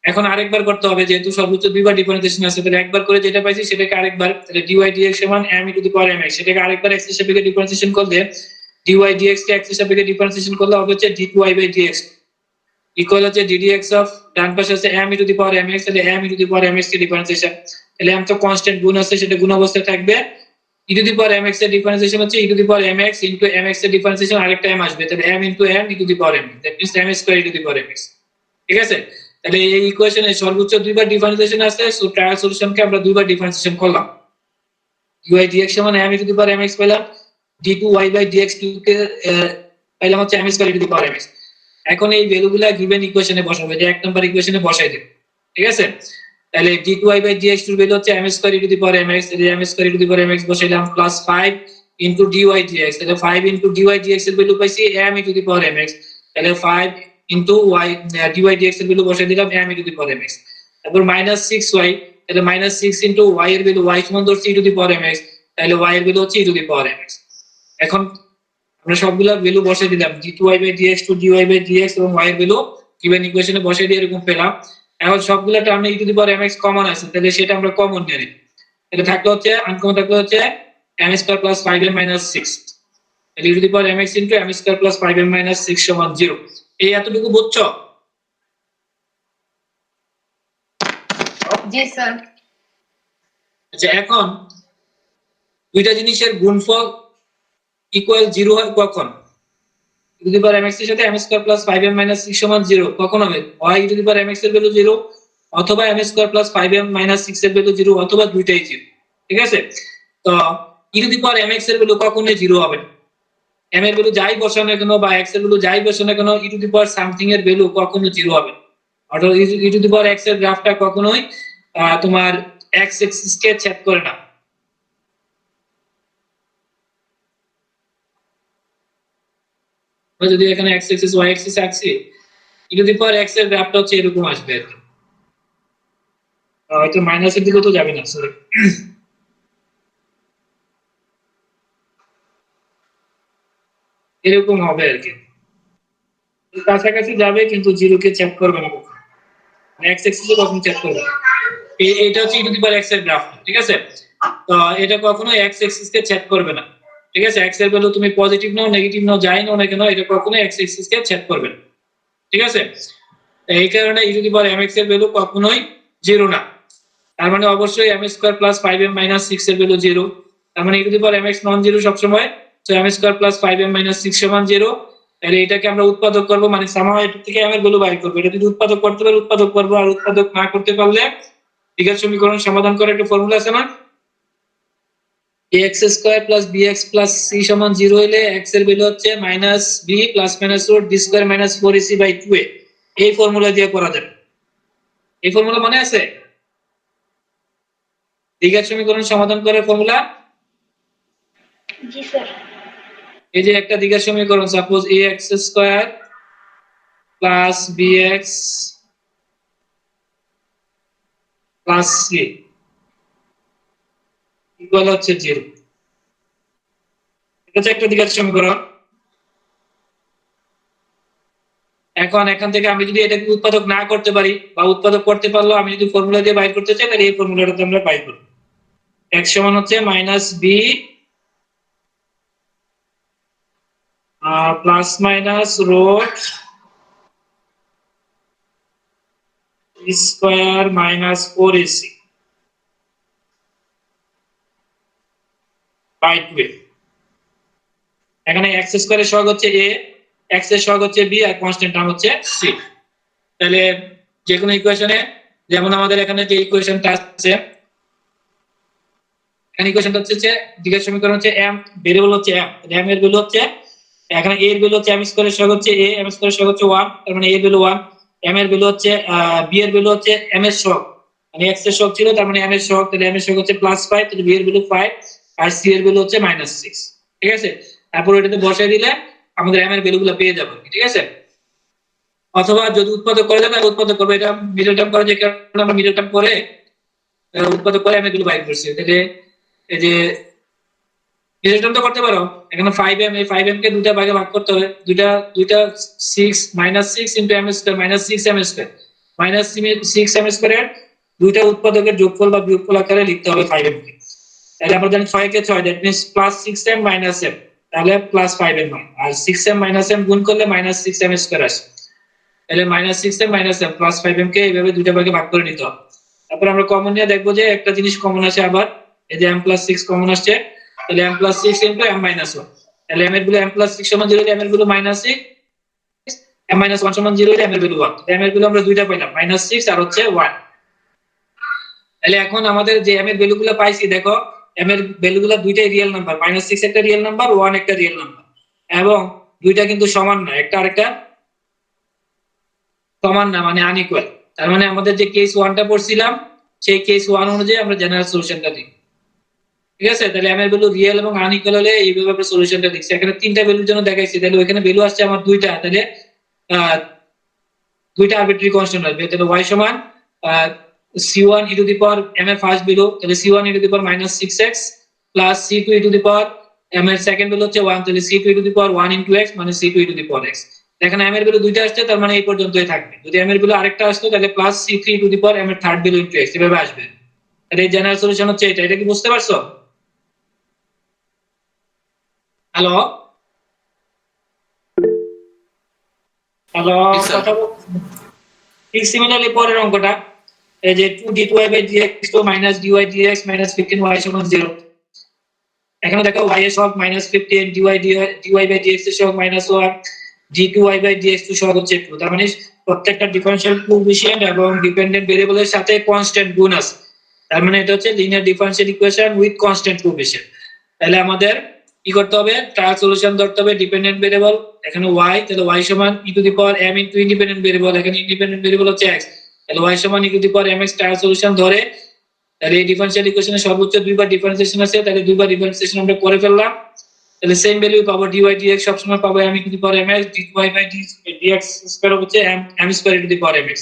এখন আরেকবার করতে হবে, যেহেতু সর্বোচ্চ দুইবার ডিফারেন্সিয়েশন আছে, তাহলে একবার করে যেটা পাইছি সেটাকে আরেকবার, তাহলে dy/dx সমান m e to the power mx, সেটাকে আরেকবার x এর সাপেক্ষে ডিফারেন্সিয়েশন করলে dy/dx কে x এর সাপেক্ষে ডিফারেন্সিয়েশন করলে হবে হচ্ছে d2y/dx ইকুয়াল হচ্ছে ddx অফ ডান পাশে আছে m e to the power mx, তাহলে m e to the power mx K differentiation, তাহলে m তো কনস্ট্যান্ট গুণ আছে সেটা গুণ অবস্থায় থাকবে, e to the power mx এর ডিফারেন্সিয়েশন হচ্ছে e to the power mx into mx এর ডিফারেন্সিয়েশন আরেকটা m আসবে, তাহলে m into m e to the power m, that means m square e to the power mx। ঠিক আছে, তাহলে এই ইকুয়েশনে সর্বোচ্চ দুইবার ডিফারেন্সিয়েশন আছে, সো ট্রায়াল সলিউশনকে আমরা দুইবার ডিফারেন্সিয়েশন করলাম। dy/dx সমান m e to the power mx পেলাম, d2y/dx2 কে পাইলাম হচ্ছে m square e to the power mx। এখন এই ভ্যালুগুলা গিভেন ইকুয়েশনে বসাবো, যে এক নাম্বার ইকুয়েশনে বসাই দেব। ঠিক আছে, তাহলে d2y/dx2 এর ভ্যালু হচ্ছে m square e to the power mx, তাহলে m square e to the power mx বসাইলাম প্লাস 5 ইনটু dy/dx, তাহলে 5 ইনটু dy/dx এর ভ্যালু পাইছি m e to the power mx, তাহলে 5 ইনটু y dy/dx এর value বসাই দিলাম m e to the power mx। তারপর -6y, তাহলে -6 ইনটু y এর ভ্যালু y সমান ধরছি e to the power mx, তাহলে y এর ভ্যালু হচ্ছে e to the power mx। এখন আমরা সবগুলা ভ্যালু বসাই দিলাম, d2y/dx2 dy/dx এবং y এর ভ্যালু গিভেন ইকুয়েশনে বসাই দিয়ে এরকম পেলাম। এখন সবগুলা টার্মে e to the power mx common আছে, তাহলে সেটা আমরা কমন নিয়ে নিই, এটা থাকলে হচ্ছে আনকমন থাকলে হচ্ছে m square plus 5m minus 6, তাহলে e to the power mx into m square plus 5m minus 6 সমান 0। এই এতটুকু বুঝছো? জি স্যার। আচ্ছা, এখন দুইটা জিনিসের গুণফল ইকুয়াল 0 হয় কখন? e to the power mx এর সাথে m square plus 5m minus 6 সমান 0 কখন হবে? হয় e to the power mx এর ভ্যালু 0, অথবা m square plus 5m minus 6 এর ভ্যালু 0, অথবা দুইটাই 0। ঠিক আছে, তো e to the power mx এর ভ্যালু কখনোই 0 হবে না। m এর ভ্যালু যাই বসানো কেন বা x এর ভ্যালু যাই বসানো কেন e to the power something এর ভ্যালু কখনো 0 হবে না। অর্থাৎ e to the power x এর গ্রাফটা কখনোই তোমার x এক্সিস কে ছেদ করে না। আমরা যদি এখানে x এক্সিস y এক্সিস আঁকছি, e to the power x এর গ্রাফটা হচ্ছে এরকম আসবে আর কি, হয়তো মাইনাসের দিকে তো যাবে না, সরি, এরকম হবে আর কি, কাছাকাছি যাবে কিন্তু 0 কে চেক করবে না কখনো, x এক্সিস এ কখনো চেক করবে না। এটা হচ্ছে e to the power x এর গ্রাফ। ঠিক আছে, তো এটা কখনো x এক্সিস কে চেক করবে না। ঠিক আছে, x এর ভ্যালু তুমি পজিটিভ নাও নেগেটিভ নাও যাই নাও না কেন, এটা কখনো x এক্সিস কে চেক করবে না। ঠিক আছে, এই কারণে e to the power mx এর ভ্যালু কখনোই 0 না। তার মানে অবশ্যই m square plus 5m minus 6 এর ভ্যালু 0, তার মানে e to the power mx নন 0 সব সময়, তো m square plus 5m minus 6 সমান 0। তাহলে এটাকে আমরা উৎপাদক করব, মানে সামহাও এটা থেকে m এর ভ্যালু বাইর করব। এটা যদি উৎপাদক করতে পারি উৎপাদক করব, আর উৎপাদক না করতে পারলে দ্বিঘাত সমীকরণ সমাধান করার একটা ফর্মুলা আছে না, ax square plus bx plus c সমান 0 হলে x এর ভ্যালু হচ্ছে minus b plus minus root d square minus 4ac by 2a, এই ফর্মুলা দিয়ে করা যাবে। এই ফর্মুলা মনে আছে? দ্বিঘাত সমীকরণ সমাধান করার ফর্মুলা, জি স্যার। এই যে একটা দ্বিঘাত সমীকরণ, suppose ax square plus bx plus c equal হচ্ছে 0। এটা একটা দ্বিঘাত সমীকরণ। এখন এখান থেকে আমি যদি এটাকে উৎপাদক না করতে পারি বা উৎপাদক করতে পারলেও আমি যদি ফর্মুলা দিয়ে বাইর করতে চাই তাহলে এই ফর্মুলাটাতে আমরা বাইর করব। x সমান হচ্ছে -b plus minus root square minus 4ac by 2। এখানে x স্কয়ারের সহগ হচ্ছে a, x এর সহগ হচ্ছে b আর কনস্ট্যান্ট টার্ম হচ্ছে c। তাহলে যে কোনো ইকুয়েশনে যেমন আমাদের এখানে যে ইকুয়েশনটা আছে, এখানে ইকুয়েশনটা হচ্ছে যে দ্বিঘাত সমীকরণ হচ্ছে m, ভেরিয়েবল হচ্ছে m, m এর ভ্যালু হচ্ছে, এখানে a এর ভ্যালু হচ্ছে m স্কয়ারের সহগ হচ্ছে a, m স্কয়ারের সহগ হচ্ছে 1, তার মানে a এর ভ্যালু 1, m এর ভ্যালু হচ্ছে b এর ভ্যালু হচ্ছে m এর সহগ, মানে x এর সহগ ছিল তার মানে m এর সহগ, তাহলে m এর সহগ হচ্ছে +5, তাহলে b এর ভ্যালু 5 আর c এর ভ্যালু হচ্ছে -6। ঠিক আছে, তারপর এটাতে বসাই দিলে আমাদের m এর ভ্যালুগুলো পেয়ে যাবে। ঠিক আছে, অথবা যদি উৎপাদক করা যায় তাহলে উৎপাদক করবে, এটা মিডল টার্ম করা যে কারণে আমরা মিডল টার্ম করে উৎপাদক করে m এর ভ্যালু বাইর করছি। তাহলে এই যে মিডল টার্ম তো করতে পারো, এখানে 5m, এই 5m কে দুটো ভাগে ভাগ করতে হবে, দুইটা 6 -6 * m square -6m square -6m স্কয়ারের দুইটা উৎপাদকের যোগফল বা বিয়োগফল আকারে লিখতে হবে 5m কে। তাহলে আমরা জানি 6 কে 6, দ্যাট মিন্স +6m - m, তাহলে +5m হয়, আর 6m - m গুণ করলে -6m স্কয়ার আসে, তাহলে -6m - m +5m কে এইভাবে দুইটা ভাগে ভাগ করে নিতে হবে। তারপর আমরা কমন নিয়ে দেখবো যে একটা জিনিস কমন আসে, আবার এই যে m + 6 কমন আসছে, তাহলে m + 6 * m - 1, তাহলে m এর ভ্যালু m + 6 = 0 হলে m এর ভ্যালু -6, m - 1 = 0 হলে m এর ভ্যালু 1, m এর ভ্যালু আমরা দুইটা পাইলাম, -6 আর হচ্ছে 1। তাহলে এখন আমাদের যে m এর ভ্যালুগুলো পাইছি, দেখো m এর ভ্যালুগুলো দুইটাই রিয়েল নাম্বার, -6 একটা রিয়েল নাম্বার, 1 একটা রিয়েল নাম্বার, এবং দুইটা কিন্তু সমান না, একটা আরেকটা সমান না, মানে আনইকুয়াল। তার মানে আমাদের যে কেস 1টা পড়ছিলাম সেই কেস 1 অনুযায়ী আমরা জেনারেল সলিউশনটা দিই। ঠিক আছে, তাহলে m এর ভ্যালু রিয়েল এবং আনইকুয়াল হলে এইভাবে আমরা সলিউশনটা লিখছি। এখানে তিনটা ভ্যালুর জন্য দেখাইছি, তাহলে ওখানে ভ্যালু আসছে আমার দুইটা, তাহলে দুইটা আরবিট্রারি কনস্ট্যান্ট আসবে। তাহলে y সমান c1 e to the power m এর ফার্স্ট ভ্যালু, তাহলে c1 e to the power -6x plus c2 e to the power m এর সেকেন্ড ভ্যালু হচ্ছে 1, তাহলে c2 e to the power 1 * x মানে c2 e to the power x। এখানে m এর value দুইটা আসছে, তার মানে এই পর্যন্তই থাকবে। যদি m এর ভ্যালু আরেকটা আসতো তাহলে +c3 e to the power m এর থার্ড ভ্যালু * x এভাবে আসবে। তাহলে এই জেনারেল সলিউশন হচ্ছে এটা। এটা কি বুঝতে পারছো? হ্যালো হ্যালো, জি স্যার। কথা ঠিক সিমিলারলি পরের অঙ্কটা, এই যে 2d2y/dx to -dy/dx -15y = 0। এখানে দেখো y এর সহগ -15, dy/dx এর সহগ -1, d2y/dx এর সহগ হচ্ছে 2। তার মানে প্রত্যেকটা ডিফারেনশিয়াল কোএফিসিয়েন্ট এবং ডিপেন্ডেন্ট ভেরিয়েবলের সাথে কনস্ট্যান্ট গুণ আছে। তার মানে এটা হচ্ছে linear differential equation with constant coefficient. তাহলে আমাদের কি করতে হবে? ট্রায়াল সলিউশন ধরতে হবে। ডিপেন্ডেন্ট ভেরিয়েবল এখানে y, তাহলে y সমান e to the power m into independent variable, এখানে ইন্ডিপেন্ডেন্ট ভেরিয়েবল হচ্ছে x, তাহলে y সমান e to the power mx trial solution ধরে, তাহলে এই ডিফারেনশিয়াল ইকুয়েশনে সর্বোচ্চ দুইবার ডিফারেন্সিয়েশন আছে, তাহলে দুইবার ডিফারেন্সিয়েশন আমরা করে ফেললাম, তাহলে সেম ভ্যালু পাবো। dy dx সব সময় পাবো m two the power mx, dy/dx square হচ্ছে m square to the power mx।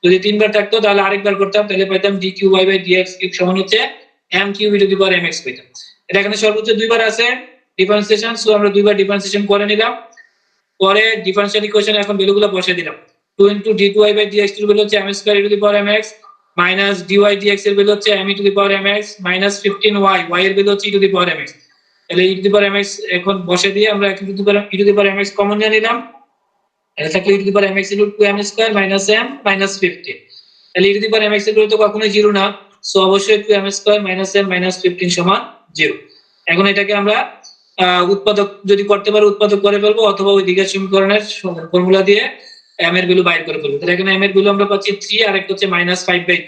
যদি তিনবার থাকতো তাহলে আরেকবার করতাম, তাহলে পেতাম dqy/dx সমান হচ্ছে m cube two the power mx পেতাম। এটা এখানে সর্বোচ্চ দুইবার আছে ডিফারেন্সিয়েশন, সো আমরা দুইবার ডিফারেন্সিয়েশন করে নিলাম। পরে ডিফারেনশিয়াল ইকুয়েশনে এখন ভ্যালুগুলো বসিয়ে দিলাম। 2 * d2y/dx এর ভ্যালু হচ্ছে m square to the power mx minus dy/dx এর ভ্যালু হচ্ছে m two the power mx minus 15y, y এর ভ্যালু হচ্ছে e to the power mx। তাহলে e to the power mx এখন বসিয়ে দিয়ে আমরা e to the power mx common নিয়ে নিলাম, তাহলে থাকলো e to the power mx = 2m square minus m minus 15। তাহলে e to the power mx এর ভ্যালু তো কখনোই 0 না, সো অবশ্যই 2m square minus m minus 15 সমান 0। এখন এটাকে আমরা উৎপাদক যদি করতে পারি উৎপাদক করে ফেলবো, অথবা ওই দ্বিঘাত সমীকরণের ফর্মুলা দিয়ে m এর ভ্যালু বাইর করে ফেলবো। তাহলে এখানে m এর ভ্যালু আমরা পাচ্ছি 3 আর একটা হচ্ছে -5/2।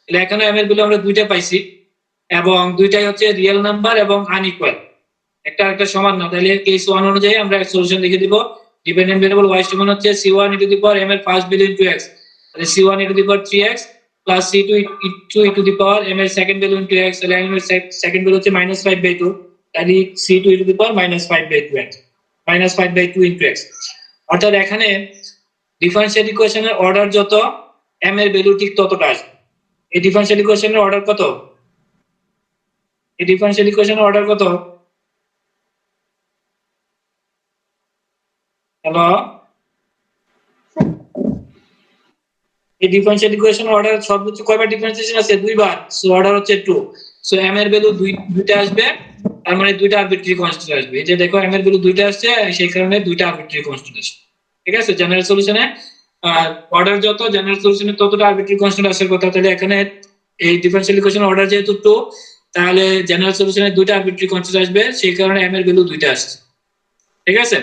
তাহলে এখানে m এর ভ্যালু আমরা দুইটা পাইছি এবং দুইটাই হচ্ছে রিয়েল নাম্বার এবং আনইকুয়াল, একটা আরেকটা সমান না। তাহলে কেস 1 অনুযায়ী আমরা সলিউশন লিখে দিব। ডিপেন্ডেন্ট ভেরিয়েবল y সমান হচ্ছে c1 e to the power m এর ফার্স্ট ভ্যালু ইনটু x, তাহলে c1 e to the power 3x plus c2 e to the power m এর সেকেন্ড ভ্যালু ইনটু x, তাহলে m এর second value হচ্ছে -5/2, তাহলে c2 e to the power -5/2x -5/2 into x। অর্থাৎ এখানে differential ইকুয়েশনের order যত, m এর ভ্যালু ঠিক ততটা আসবে। এই ডিফারেনশিয়াল ইকুয়েশনের অর্ডার কত? এই ডিফারেনশিয়াল ইকুয়েশনের অর্ডার কত? হ্যালো, এই ডিফারেনশিয়াল ইকুয়েশন অর্ডার সর্বোচ্চ কয়বার ডিফারেন্সিয়েশন আছে? দুইবার। সো অর্ডার হচ্ছে 2। সো m এর ভ্যালু দুইটা আসবে, তার মানে দুইটা আরবিট্রারি কনস্ট্যান্ট আসবে। এই যে দেখো m এর ভ্যালু দুইটা আসছে, সেই কারণে দুইটা আরবিট্রারি কনস্ট্যান্ট আসবে। ঠিক আছে, জেনারেল সলিউশনে অর্ডার যত, জেনারেল সলিউশনে ততটা আরবিট্রারি কনস্ট্যান্ট আসার কথা। তাহলে এখানে এই ডিফারেনশিয়াল ইকুয়েশন অর্ডার যেহেতু 2, তাহলে জেনারেল সলিউশনে দুইটা আরবিট্রারি কনস্ট্যান্ট আসবে, সেই কারণে m এর ভ্যালু দুইটা আসছে। ঠিক আছে,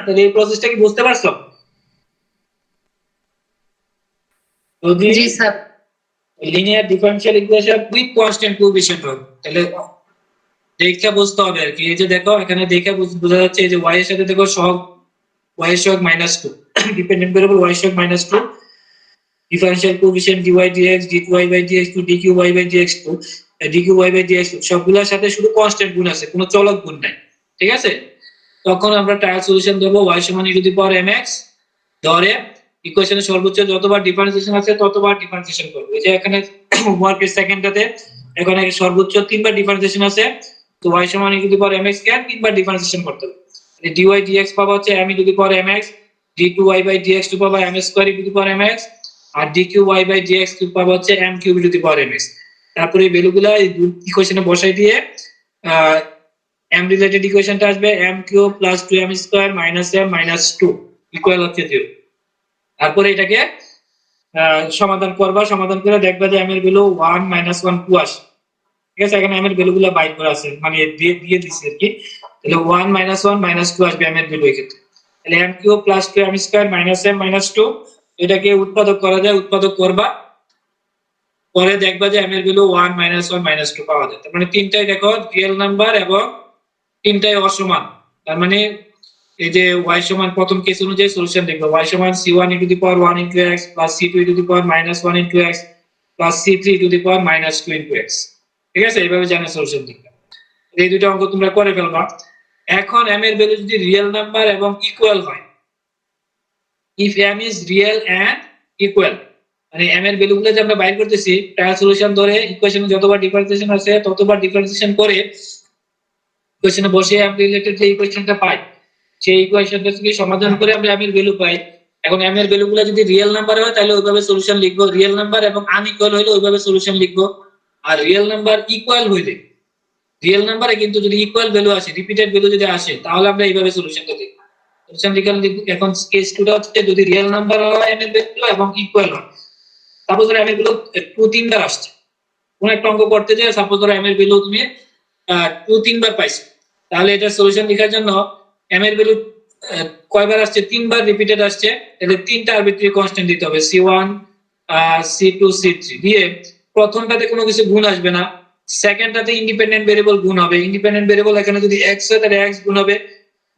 তাহলে এই প্রসেসটা কি বুঝতে পারছো? যদি জি sir. Linear differential equation with constant coefficient হয়, তাহলে দেখে বুঝতে হবে আর কি। এই যে দেখো এখানে দেখে বোঝা যাচ্ছে, এই যে y এর সাথে দেখো সহগ, y এর সহগ -2, ডিপেন্ডেন্ট ভেরিয়েবল y এর সহগ -2, differential coefficient dy dx dy/dx2 dqy/dx2 dqy/dx2 সবগুলোর সাথে শুধু কনস্ট্যান্ট গুণ আছে, কোনো চলক গুণ নাই। ঠিক আছে, তখন আমরা ট্রায়াল সলিউশন দেব y সমান e⁻mx ধরে ইকুয়েশনের সর্বোচ্চ যতবার ডিফারেন্সিয়েশন আছে ততবার ডিফারেন্সিয়েশন করব। এই যে এখানে হোমওয়ার্কের সেকেন্ডটাতে এখানে সর্বোচ্চ 3বার ডিফারেন্সিয়েশন আছে, তো y সমান e⁻mx কে 3বার ডিফারেন্সিয়েশন করতে হবে। এই dy dx পাবো হচ্ছে m(e⁻mx), d2y/dx2 পাবো m²e⁻mx, আর dqy/dx2 পাবো হচ্ছে m³ e⁻mx। তারপরে এই ভ্যালুগুলো এই ইকুয়েশনে বসাই দিয়ে m রিলেটেড ইকুয়েশনটা আসবে m³ + 2m² - m - 2 ইকুয়াল হচ্ছে 0। তারপরে এটাকে সমাধান করবা, সমাধান করে দেখবা যে m এর ভ্যালু 1 - 1 2 আসে। ঠিক আছে, এখানে m এর ভ্যালুগুলো বাইর করা আছে, মানে দিয়ে দিছি আর কি। তাহলে 1 - 1 - 2 আসবে m এর ভ্যালু এক্ষেত্রে। তাহলে m³ + 2m² - m - 2 এটাকে উৎপাদক করা যায়, উৎপাদক করবা, পরে দেখবা যে m এর ভ্যালু 1 - 1 - 2 পাওয়া যায়। তার মানে তিনটাই দেখো রিয়েল নাম্বার এবং তিনটাই অসমান। তার মানে এই যে y সমান প্রথম কেস অনুযায়ী সলিউশন লিখবো, y সমান c1 e⁻1 * x + c2 e⁻−1 * x + c3 e⁻−2 * x। ঠিক আছে, এইভাবে জানা সলিউশন লিখবে। এই দুটো অঙ্ক তোমরা করে ফেলবা। এখন m এর ভ্যালু যদি রিয়েল নাম্বার এবং ইকুয়াল হয়, if m is real and equal, মানে m এর ভ্যালুগুলো যে আমরা বাইর করতেছি ট্রায়াল সলিউশন ধরে ইকুয়েশনে যতবার ডিফারেন্সিয়েশন আছে ততবার ডিফারেন্সিয়েশন করে ইকুয়েশনে বসে m রিলেটেড যে ইকুয়েশনটা পাই, সেই ইকুয়েশনটা থেকে সমাধান করে আমরা m এর ভ্যালু পাই। এখন m এর ভ্যালুগুলো যদি রিয়েল নাম্বার হয় তাহলে ওইভাবে সলিউশন লিখবো, রিয়েল নাম্বার এবং আনইকুয়াল হইলে ওইভাবে সলিউশন লিখবো। আর রিয়েল নাম্বার ইকুয়াল হইলে, রিয়েল নাম্বারে কিন্তু যদি ইকুয়াল ভ্যালু আসে, রিপিটেড ভ্যালু যদি আসে, তাহলে আমরা এইভাবে সলিউশনটা লিখব। সলিউশন লিখে এখন কেস 2টা হচ্ছে যদি রিয়েল নাম্বার হয় m এর ভ্যালু এবং ইকুয়াল হয়। সাপোজ ধরো m এর ভ্যালু 2 3বার আসছে, কোন একটা অঙ্ক করতে যায়, সাপোজ ধরো m এর ভ্যালু তুমি 2 3বার পাইছো, তাহলে এটা সলিউশন লেখার জন্য m এর ভ্যালু কয়বার আসছে? 3বার রিপিটেড আসছে, তাহলে তিনটা আরবিট্রারি কনস্ট্যান্ট দিতে হবে, c1 c2 c3 দিয়ে প্রথমটাতে কোনো কিছু গুণ আসবে না, সেকেন্ডটাতে ইন্ডিপেন্ডেন্ট ভেরিয়েবল গুণ হবে। ইন্ডিপেন্ডেন্ট ভেরিয়েবল এখানে যদি x হয় তাহলে x গুণ হবে,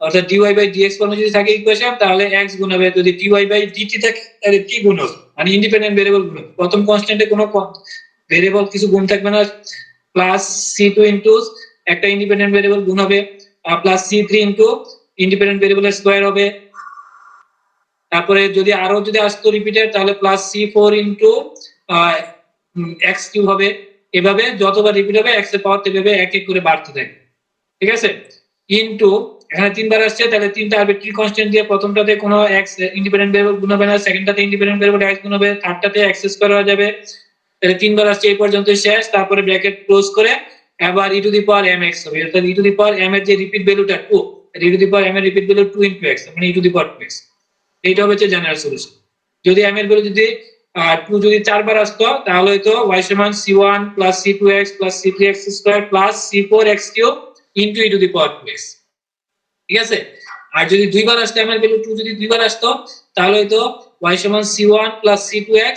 অর্থাৎ dy/dx ফর্মে যদি থাকে ইকুয়েশন তাহলে x গুণ হবে, যদি dy/dt থাকে তাহলে t গুণ হবে, মানে ইন্ডিপেন্ডেন্ট ভেরিয়েবল গুণ হবে। প্রথম কনস্ট্যান্টে কোনো ভেরিয়েবল কিছু গুণ থাকবে না, প্লাস c2 ইনটু একটা ইন্ডিপেন্ডেন্ট ভেরিয়েবল গুণ হবে, প্লাস c3 ইনটু ইন্ডিপেন্ডেন্ট ভেরিয়েবলের স্কয়ার হবে। তারপরে যদি আরো যদি আসতো রিপিটেড তাহলে প্লাস c4 ইনটু x³ হবে। এভাবে যতবার রিপিট হবে x এর পাওয়ার এভাবে এক এক করে বাড়তে থাকবে। ঠিক আছে, ইনটু এখানে 3বার আসছে, তাহলে তিনটা আরবিট্রারি কনস্ট্যান্ট দিয়ে প্রথমটাতে কোনো x ইন্ডিপেন্ডেন্ট ভেরিয়েবল গুণ হবে না, সেকেন্ডটাতে ইন্ডিপেন্ডেন্ট ভেরিয়েবল x গুণ হবে, থার্ডটাতে x² হয়ে যাবে। তাহলে 3বার আসছে, এই পর্যন্ত শেষ। তারপরে ব্র্যাকেট ক্লোজ করে আবার e⁻mx হবে, অর্থাৎ e⁻m এর যে রিপিট ভ্যালুটা 2, e⁻m এর রিপিট ভ্যালু 2 * x, মানে e⁻2x। এইটা হচ্ছে জেনারেল সলিউশন। যদি m এর ভ্যালু যদি 2 যদি 4বার আসতো তাহলে হয়তো y সমান c1 + c2x + c3x² + c4x³ e⁻2x। ঠিক আছে, আর যদি দুইবার আসতো m এর ভ্যালু 2 যদি দুইবার আসতো তাহলে হয়তো y সমান c1 + c2x,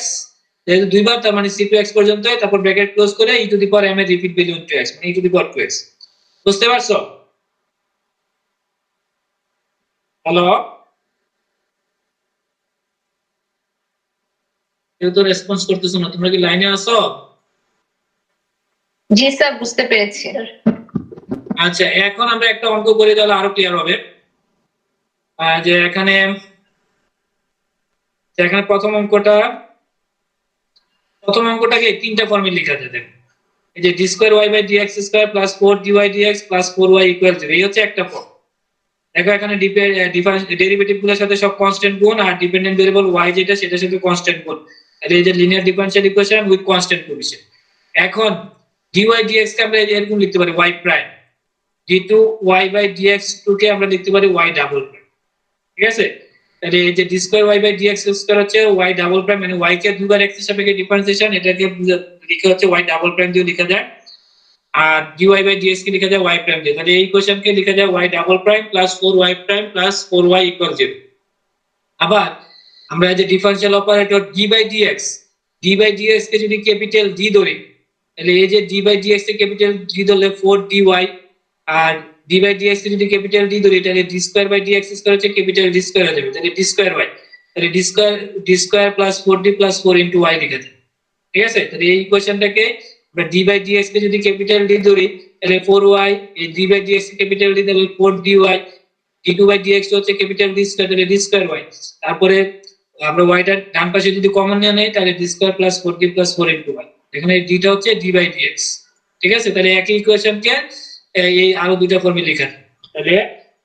যেহেতু দুইবার তার মানে c2x পর্যন্ত, তারপর ব্র্যাকেট ক্লোজ করে e⁻m এর রিপিট ভ্যালু * x, মানে e⁻2x। বুঝতে পারছো? হ্যালো, কেউ তো রেসপন্স করতেছো না, তোমরা কি লাইনে আছো? জি স্যার, বুঝতে পেরেছি। আচ্ছা, এখন আমরা একটা অঙ্ক করে তাহলে আরো ক্লিয়ার হবে। যে এখানে প্রথম অঙ্কটাকে তিনটা ফর্মে লেখা যায়। দেখো, এই যে d² y/dx² + 4 dy dx + 4y = 0, এই হচ্ছে একটা ফর্ম। 2 × 2 = 4, 4 × 2 = 8, 8 × 2 = 16, 16 × 2 = 24, 24 × 2 = 36, 36 × 2 = 48, 48 × 2 = 120, 120 × 2 = 240, দেখো এখানে ডেরিভেটিভ গুলোর সাথে সব কনস্ট্যান্ট গুণ আর ডিপেন্ডেন্ট ভেরিয়েবল y যেটা সেটার সাথে কনস্ট্যান্ট গুণ, তাহলে এই যে linear differential equation with constant coefficient. এখন dy dx কে আমরা এরকম লিখতে পারি y prime, d2y by dx2 কে আমরা লিখতে পারি y ডাবল প্রাইম। ঠিক আছে, তাহলে এই যে d square y by dx square হচ্ছে y ডাবল প্রাইম, মানে y কে দুইবার x এর সাপেক্ষে ডিফারেন্সিয়েশন, এটাকে লিখা হচ্ছে y ডাবল প্রাইম দিয়ে লেখা যায়, আর dy বাই dx কে লেখা যায় y প্রাইম দিয়ে। তাহলে এই ইকুয়েশনকে লেখা যায় y double prime plus 4y prime plus 4y equal 0। আবার আমরা এই যে differential operator d by dx কে যদি ক্যাপিটাল d ধরি, তাহলে এই যে d বাই dx কে ক্যাপিটাল d ধরলে 4dy, আর d বাই dx কে যদি ক্যাপিটাল d ধরি তাহলে d square by dx square হচ্ছে ক্যাপিটাল d স্কয়ার হয়ে যাবে, তাহলে d স্কয়ার y, তাহলে d square plus 4d plus 4 into y লিখা যায়। ঠিক আছে, তাহলে এই ইকুয়েশনটাকে আমরা d বাই dx কে যদি ক্যাপিটাল d ধরি তাহলে 4y, এই d বাই dx কে ক্যাপিটাল d তাহলে 4dy, d2 বাই dx হচ্ছে ক্যাপিটাল d স্কয়ার, তাহলে d স্কয়ার y, তারপরে আমরা y টা ডান পাশে যদি কমন নিয়ে নেই তাহলে d square plus 4d plus 4 into y, এখানে d টা হচ্ছে d বাই dx। ঠিক আছে, তাহলে একই ইকুয়েশনকে এই আরো দুইটা ফর্মে লেখা যায়, তাহলে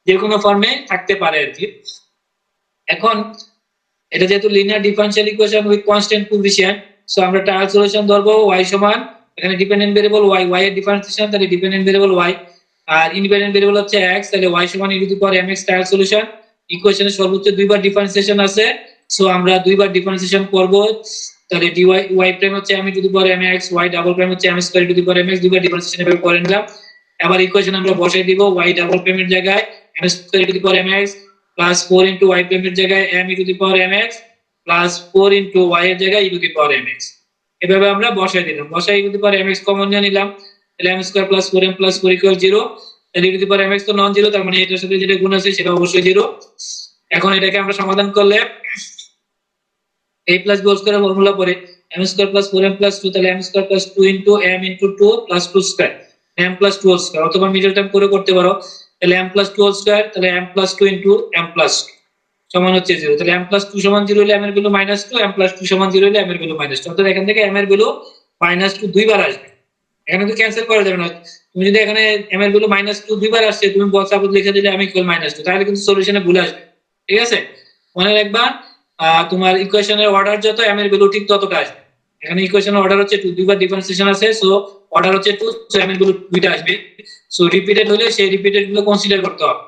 যে কোনো ফর্মে থাকতে পারে আর কি। এখন এটা যেহেতু linear differential equation with constant coefficient, so আমরা ট্রায়াল সলিউশন ধরবো y সমান, এখানে ডিপেন্ডেন্ট ভেরিয়েবল y এর ডিফারেন্সিয়েশন, তাহলে ডিপেন্ডেন্ট ভেরিয়েবল y আর ইন্ডিপেন্ডেন্ট ভেরিয়েবল হচ্ছে x, তাহলে y সমান e to the power mx trial solution. ইকুয়েশনের সর্বোচ্চ দুইবার ডিফারেন্সিয়েশন আছে, সো আমরা দুইবার ডিফারেন্সিয়েশন করব, তাহলে dy y প্রাইম হচ্ছে m e to the power mx, y double prime হচ্ছে m square to the power mx, দুইবার ডিফারেন্সিয়েশন এভাবে করে নিলাম। এবার ইকুয়েশন আমরা বসাই দিব y ডাবল প্রাইমের জায়গায় m square to the power mx plus 4 into y প্রাইমের জায়গায় m e to the power mx plus 4 into y এর জায়গায় e to the power mx, এভাবে আমরা বসাই দিলাম। বসাই e to the power mx common নিয়ে নিলাম, তাহলে m square plus 4m plus 4 equal 0, তাহলে e to the power mx তো নন জিরো, তার মানে এটার সাথে যেটা গুণ আছে সেটা অবশ্যই 0। এখন এটাকে আমরা সমাধান করলে a plus b whole square formula পরে m square plus 4m plus 2, তাহলে m square plus 2 into m into 2 plus 2 square, m plus 2 whole square, অথবা মিডল টার্ম করে করতে পারো, তাহলে m প্লাস 2 হোল স্কয়ার, তাহলে m plus 2 into m plus 2 সমান হচ্ছে 0, তাহলে m প্লাস 2 সমান 0 হলে m এর ভ্যালু -2, m প্লাস 2 সমান 0 হলে m এর ভ্যালু -2, অর্থাৎ এখান থেকে m এর ভ্যালু -2 দুইবার আসবে, এখানে তো ক্যান্সেল করা যাবে না। তুমি যদি এখানে m এর ভ্যালু -2 দুইবার আসছে, তুমি বসাবত লিখে দিলে m ইকুয়াল -2, তাহলে কিন্তু সলিউশনে ভুল আসবে। ঠিক আছে, মনে রাখবা তোমার ইকুয়েশনের অর্ডার যত m এর ভ্যালু ঠিক ততটা আসবে। এখানে ইকুয়েশনের অর্ডার হচ্ছে 2, দুইবার ডিফারেন্সিয়েশন আছে, সো অর্ডার হচ্ছে 2, সো m এর ভ্যালু দুইটা আসবে, সো রিপিটেড হলে সেই রিপিটেড গুলো কনসিডার করতে হবে।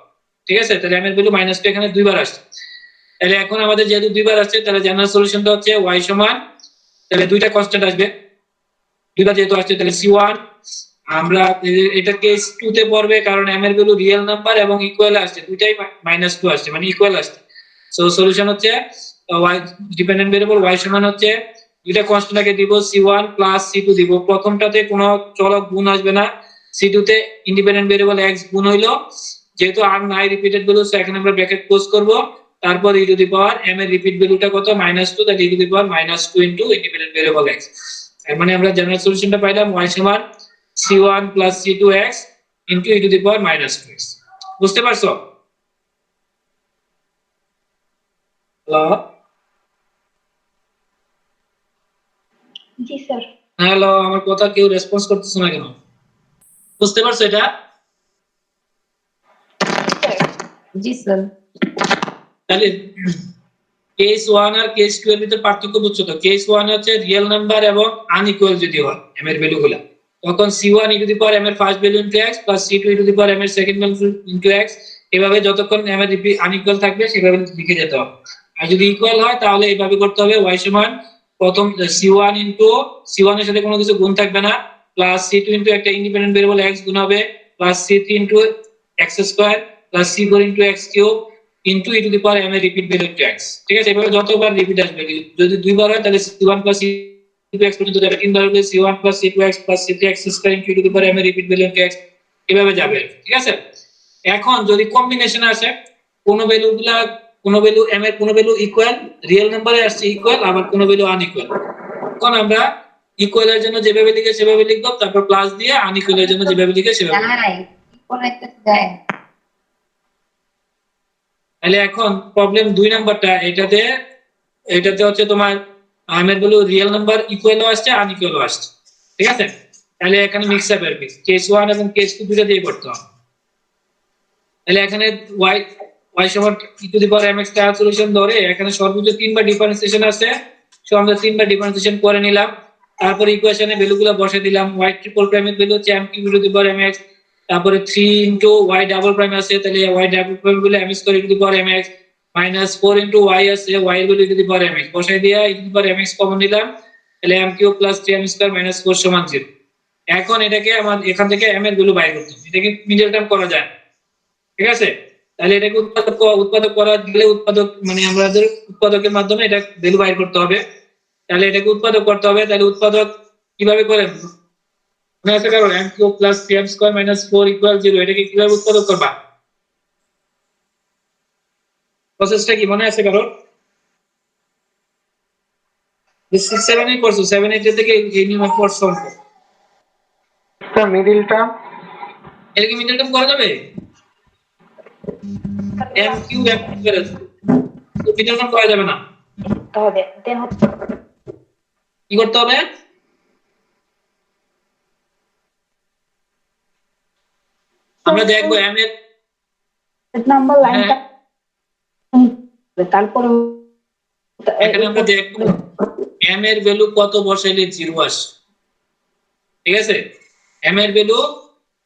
ঠিক আছে, তাহলে m এর ভ্যালু -2 এখানে দুইবার আসছে, তাহলে এখন আমাদের যেহেতু দুইবার আসছে তাহলে জেনারেল সলিউশনটা হচ্ছে y সমান, তাহলে দুইটা কনস্ট্যান্ট আসবে, দুইবার যেহেতু আসছে তাহলে c1, আমরা এটা কেস 2 তে পড়বে কারণ m এর ভ্যালু রিয়েল নাম্বার এবং ইকুয়াল আসছে, দুইটাই -2 আসছে মানে ইকুয়াল আসছে, সো সলিউশন হচ্ছে y ডিপেন্ডেন্ট ভেরিয়েবল y সমান হচ্ছে দুইটা কনস্ট্যান্টকে দিব c1 প্লাস c2 দিব, প্রথমটাতে কোনো চলক গুণ আসবে না, c2 তে ইন্ডিপেন্ডেন্ট ভেরিয়েবল x গুণ হইলো, যেহেতু আর নাই রিপিটেড ভ্যালু, সো এখানে আমরা ব্র্যাকেট ক্লোজ করব, তারপর e to the power m এর রিপিট ভ্যালুটা কত -2, তাহলে e to the power -2 into independent variable x, এর মানে আমরা জেনারেল সলিউশনটা পাইলাম y সমান c1 plus c2x into e to the power -2x। বুঝতে পারছো? হ্যালো জি স্যার। হ্যালো, আমার কথা কেউ রেসপন্স করতেছ না কেন? বুঝতে পারছো এটা? জি স্যার। তাহলে কেস 1 আর কেস 2 এর ভিতর পার্থক্য বুঝছো তো? কেস 1 হচ্ছে রিয়েল নাম্বার এবং আনইকুয়াল যদি হয় m এর ভ্যালুগুলো, তখন c1 e to the power m এর first value into x plus c2 e to the power m এর সেকেন্ড ভ্যালু ইনটু x, এভাবে যতক্ষণ m এর আনইকুয়াল থাকবে সেভাবে লিখে যেতে হবে। আর যদি ইকুয়াল হয় তাহলে এইভাবে করতে হবে, y সমান প্রথম c1 ইনটু c1 এর সাথে কোনো কিছু গুণ থাকবে না, প্লাস c2 ইনটু একটা ইন্ডিপেন্ডেন্ট ভেরিয়েবল x গুণ হবে, plus c3 into x square plus c4 into x cube into e to the power m এর রিপিট ভ্যালু ইনটু x। ঠিক আছে, এভাবে যতবার রিপিট আসবে, যদি দুইবার হয় তাহলে c1 প্লাস c2x পর্যন্ত যাবে, তিনবার হলে c1 plus c2x plus c3x square into e to the power m এর রিপিট ভ্যালু ইনটু x, এভাবে যাবে। ঠিক আছে, এখন যদি কম্বিনেশন আসে কোনো ভ্যালু m এর কোনো ভ্যালু ইকুয়াল, রিয়েল নম্বরে আসছে ইকুয়াল, আবার কোনো ভ্যালু আনইকুয়াল, তখন আমরা ইকুয়ালের জন্য যেভাবে লিখে সেভাবে লিখব, তারপর প্লাস দিয়ে আনইকুয়ালের জন্য যেভাবে লিখে সেভাবে। তাহলে এখন প্রবলেম 2 নাম্বারটা, এটাতে হচ্ছে তোমার m এর ভ্যালু রিয়েল নাম্বার ইকুয়ালও আসছে আনইকুয়ালও আসছে। ঠিক আছে, তাহলে এখানে মিক্স আপ এর কেস 1 এবং কেস 2 দুটো দিয়ে করতে হবে। তাহলে এখানে y সমান e to the power mx trial solution ধরে এখানে সর্বোচ্চ তিনবার ডিফারেন্সিয়েশন আছে, সো আমরা তিনবার ডিফারেন্সিয়েশন করে নিলাম। তারপর ইকুয়েশনে ভ্যালুগুলো বসে দিলাম। y ট্রিপল প্রাইমের ভ্যালু হচ্ছে m cube two the power mx, তারপরে 3 y ডাবল প্রাইম আছে, তাহলে y ডাবল প্রাইম বলে m square to the power mx minus 4 y আছে, y এর value two the power mx বসাই দিয়া e to the power mx common নিলাম, তাহলে m cube plus 3m square minus 4 সমান 0। এখন এটাকে আমাদের এখান থেকে m এর ভ্যালু বাইর করতে হবে, এটাকে মিডল টার্ম করা যায়, ঠিক আছে। তাহলে এটাকে উৎপাদক করা গেলে উৎপাদক মানে আমাদের উৎপাদকের মাধ্যমে এটা ভ্যালু বাইর করতে হবে। তাহলে এটাকে উৎপাদক করতে হবে, তাহলে উৎপাদক কিভাবে করেন মনে আছে কারণ m cube plus 3m square minus 4 equal 0, এটাকে কিভাবে উৎপাদক করবা প্রসেসটা কি মনে আছে কারণ? 6 7 8 করছো, 7 8 থেকে এই নিয়ম পড়ছো অঙ্ক, স্যার মিডিল টার্ম। এটা কি মিডল টার্ম করা যাবে? m কিউব m স্কয়ার আছে, তো মিডল টার্ম করা যাবে না, হবে দেন হচ্ছে কি করতে হবে? আমরা দেখবো m এর নাম্বার লাইনটা তারপরে এখানে আমরা দেখবো m এর ভ্যালু কত বসাইলে 0 আসে, ঠিক আছে। m এর ভ্যালু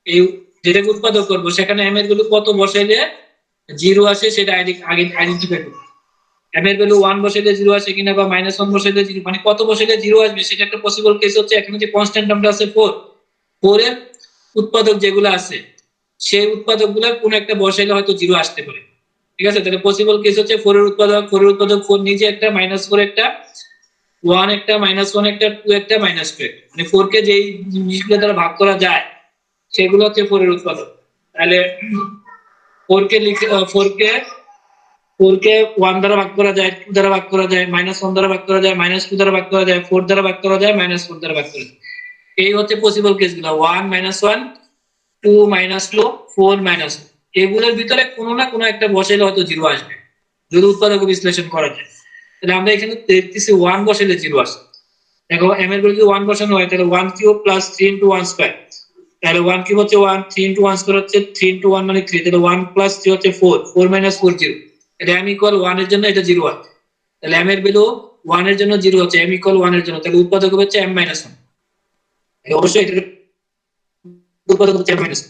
এই যেটাকে উৎপাদক করব সেখানে m এর ভ্যালু কত বসাইলে 0 আসে সেটা আগে আইডেন্টিফাই করব। m এর ভ্যালু 1 বসাইলে 0 আসে কিনা বা -1 বসাইলে 0 মানে কত বসাইলে 0 আসবে সেটা একটা পসিবল কেস হচ্ছে এখানে যে কনস্ট্যান্ট নাম্বার আছে 4 এর উৎপাদক যেগুলো আছে সেই উৎপাদকগুলোর কোন একটা বসাইলে হয়তো 0 আসতে পারে, ঠিক আছে। তাহলে পসিবল কেস হচ্ছে 4 এর উৎপাদক 4 নিজে একটা -4 একটা 1 একটা -1 একটা 2 একটা -2 একটা, মানে 4 কে যেই জিনিসগুলো দ্বারা ভাগ করা যায় সেগুলো হচ্ছে 4 এর উৎপাদক। তাহলে 4 কে 4 কে 1 দ্বারা ভাগ করা যায়, 2 দ্বারা ভাগ করা যায়, -1 দ্বারা ভাগ করা যায়, -2 দ্বারা ভাগ করা যায়, 4 দ্বারা ভাগ করা যায়, -4 দ্বারা ভাগ করা যায়। এই হচ্ছে পসিবল কেসগুলো 1 -1 2 -2 4 -1, এগুলোর ভিতরে কোনো না কোনো একটা বসাইলে হয়তো 0 আসবে যদি উৎপাদক বিশ্লেষণ করা যায়। তাহলে আমরা এখানে দেখতেছি 1 বসাইলে 0 আসে। দেখো m এর ভ্যালু যদি 1 বসানো হয় তাহলে 1 কিউব প্লাস 3 ইনটু 1 স্কয়ার, তাহলে 1 কিউব হচ্ছে 1, 3 ইনটু 1 স্কয়ার হচ্ছে 3 ইনটু 1 মানে 3, তাহলে 1 প্লাস 3 হচ্ছে 4, 4 মাইনাস 4 0, তাহলে m ইকুয়াল 1 এর জন্য এটা 0 হয়। তাহলে m এর ভ্যালু 1 এর জন্য 0 হচ্ছে, m ইকুয়াল 1 এর জন্য, তাহলে উৎপাদক হচ্ছে m - 1, তাহলে অবশ্যই এটা উৎপাদক হচ্ছে m - 1।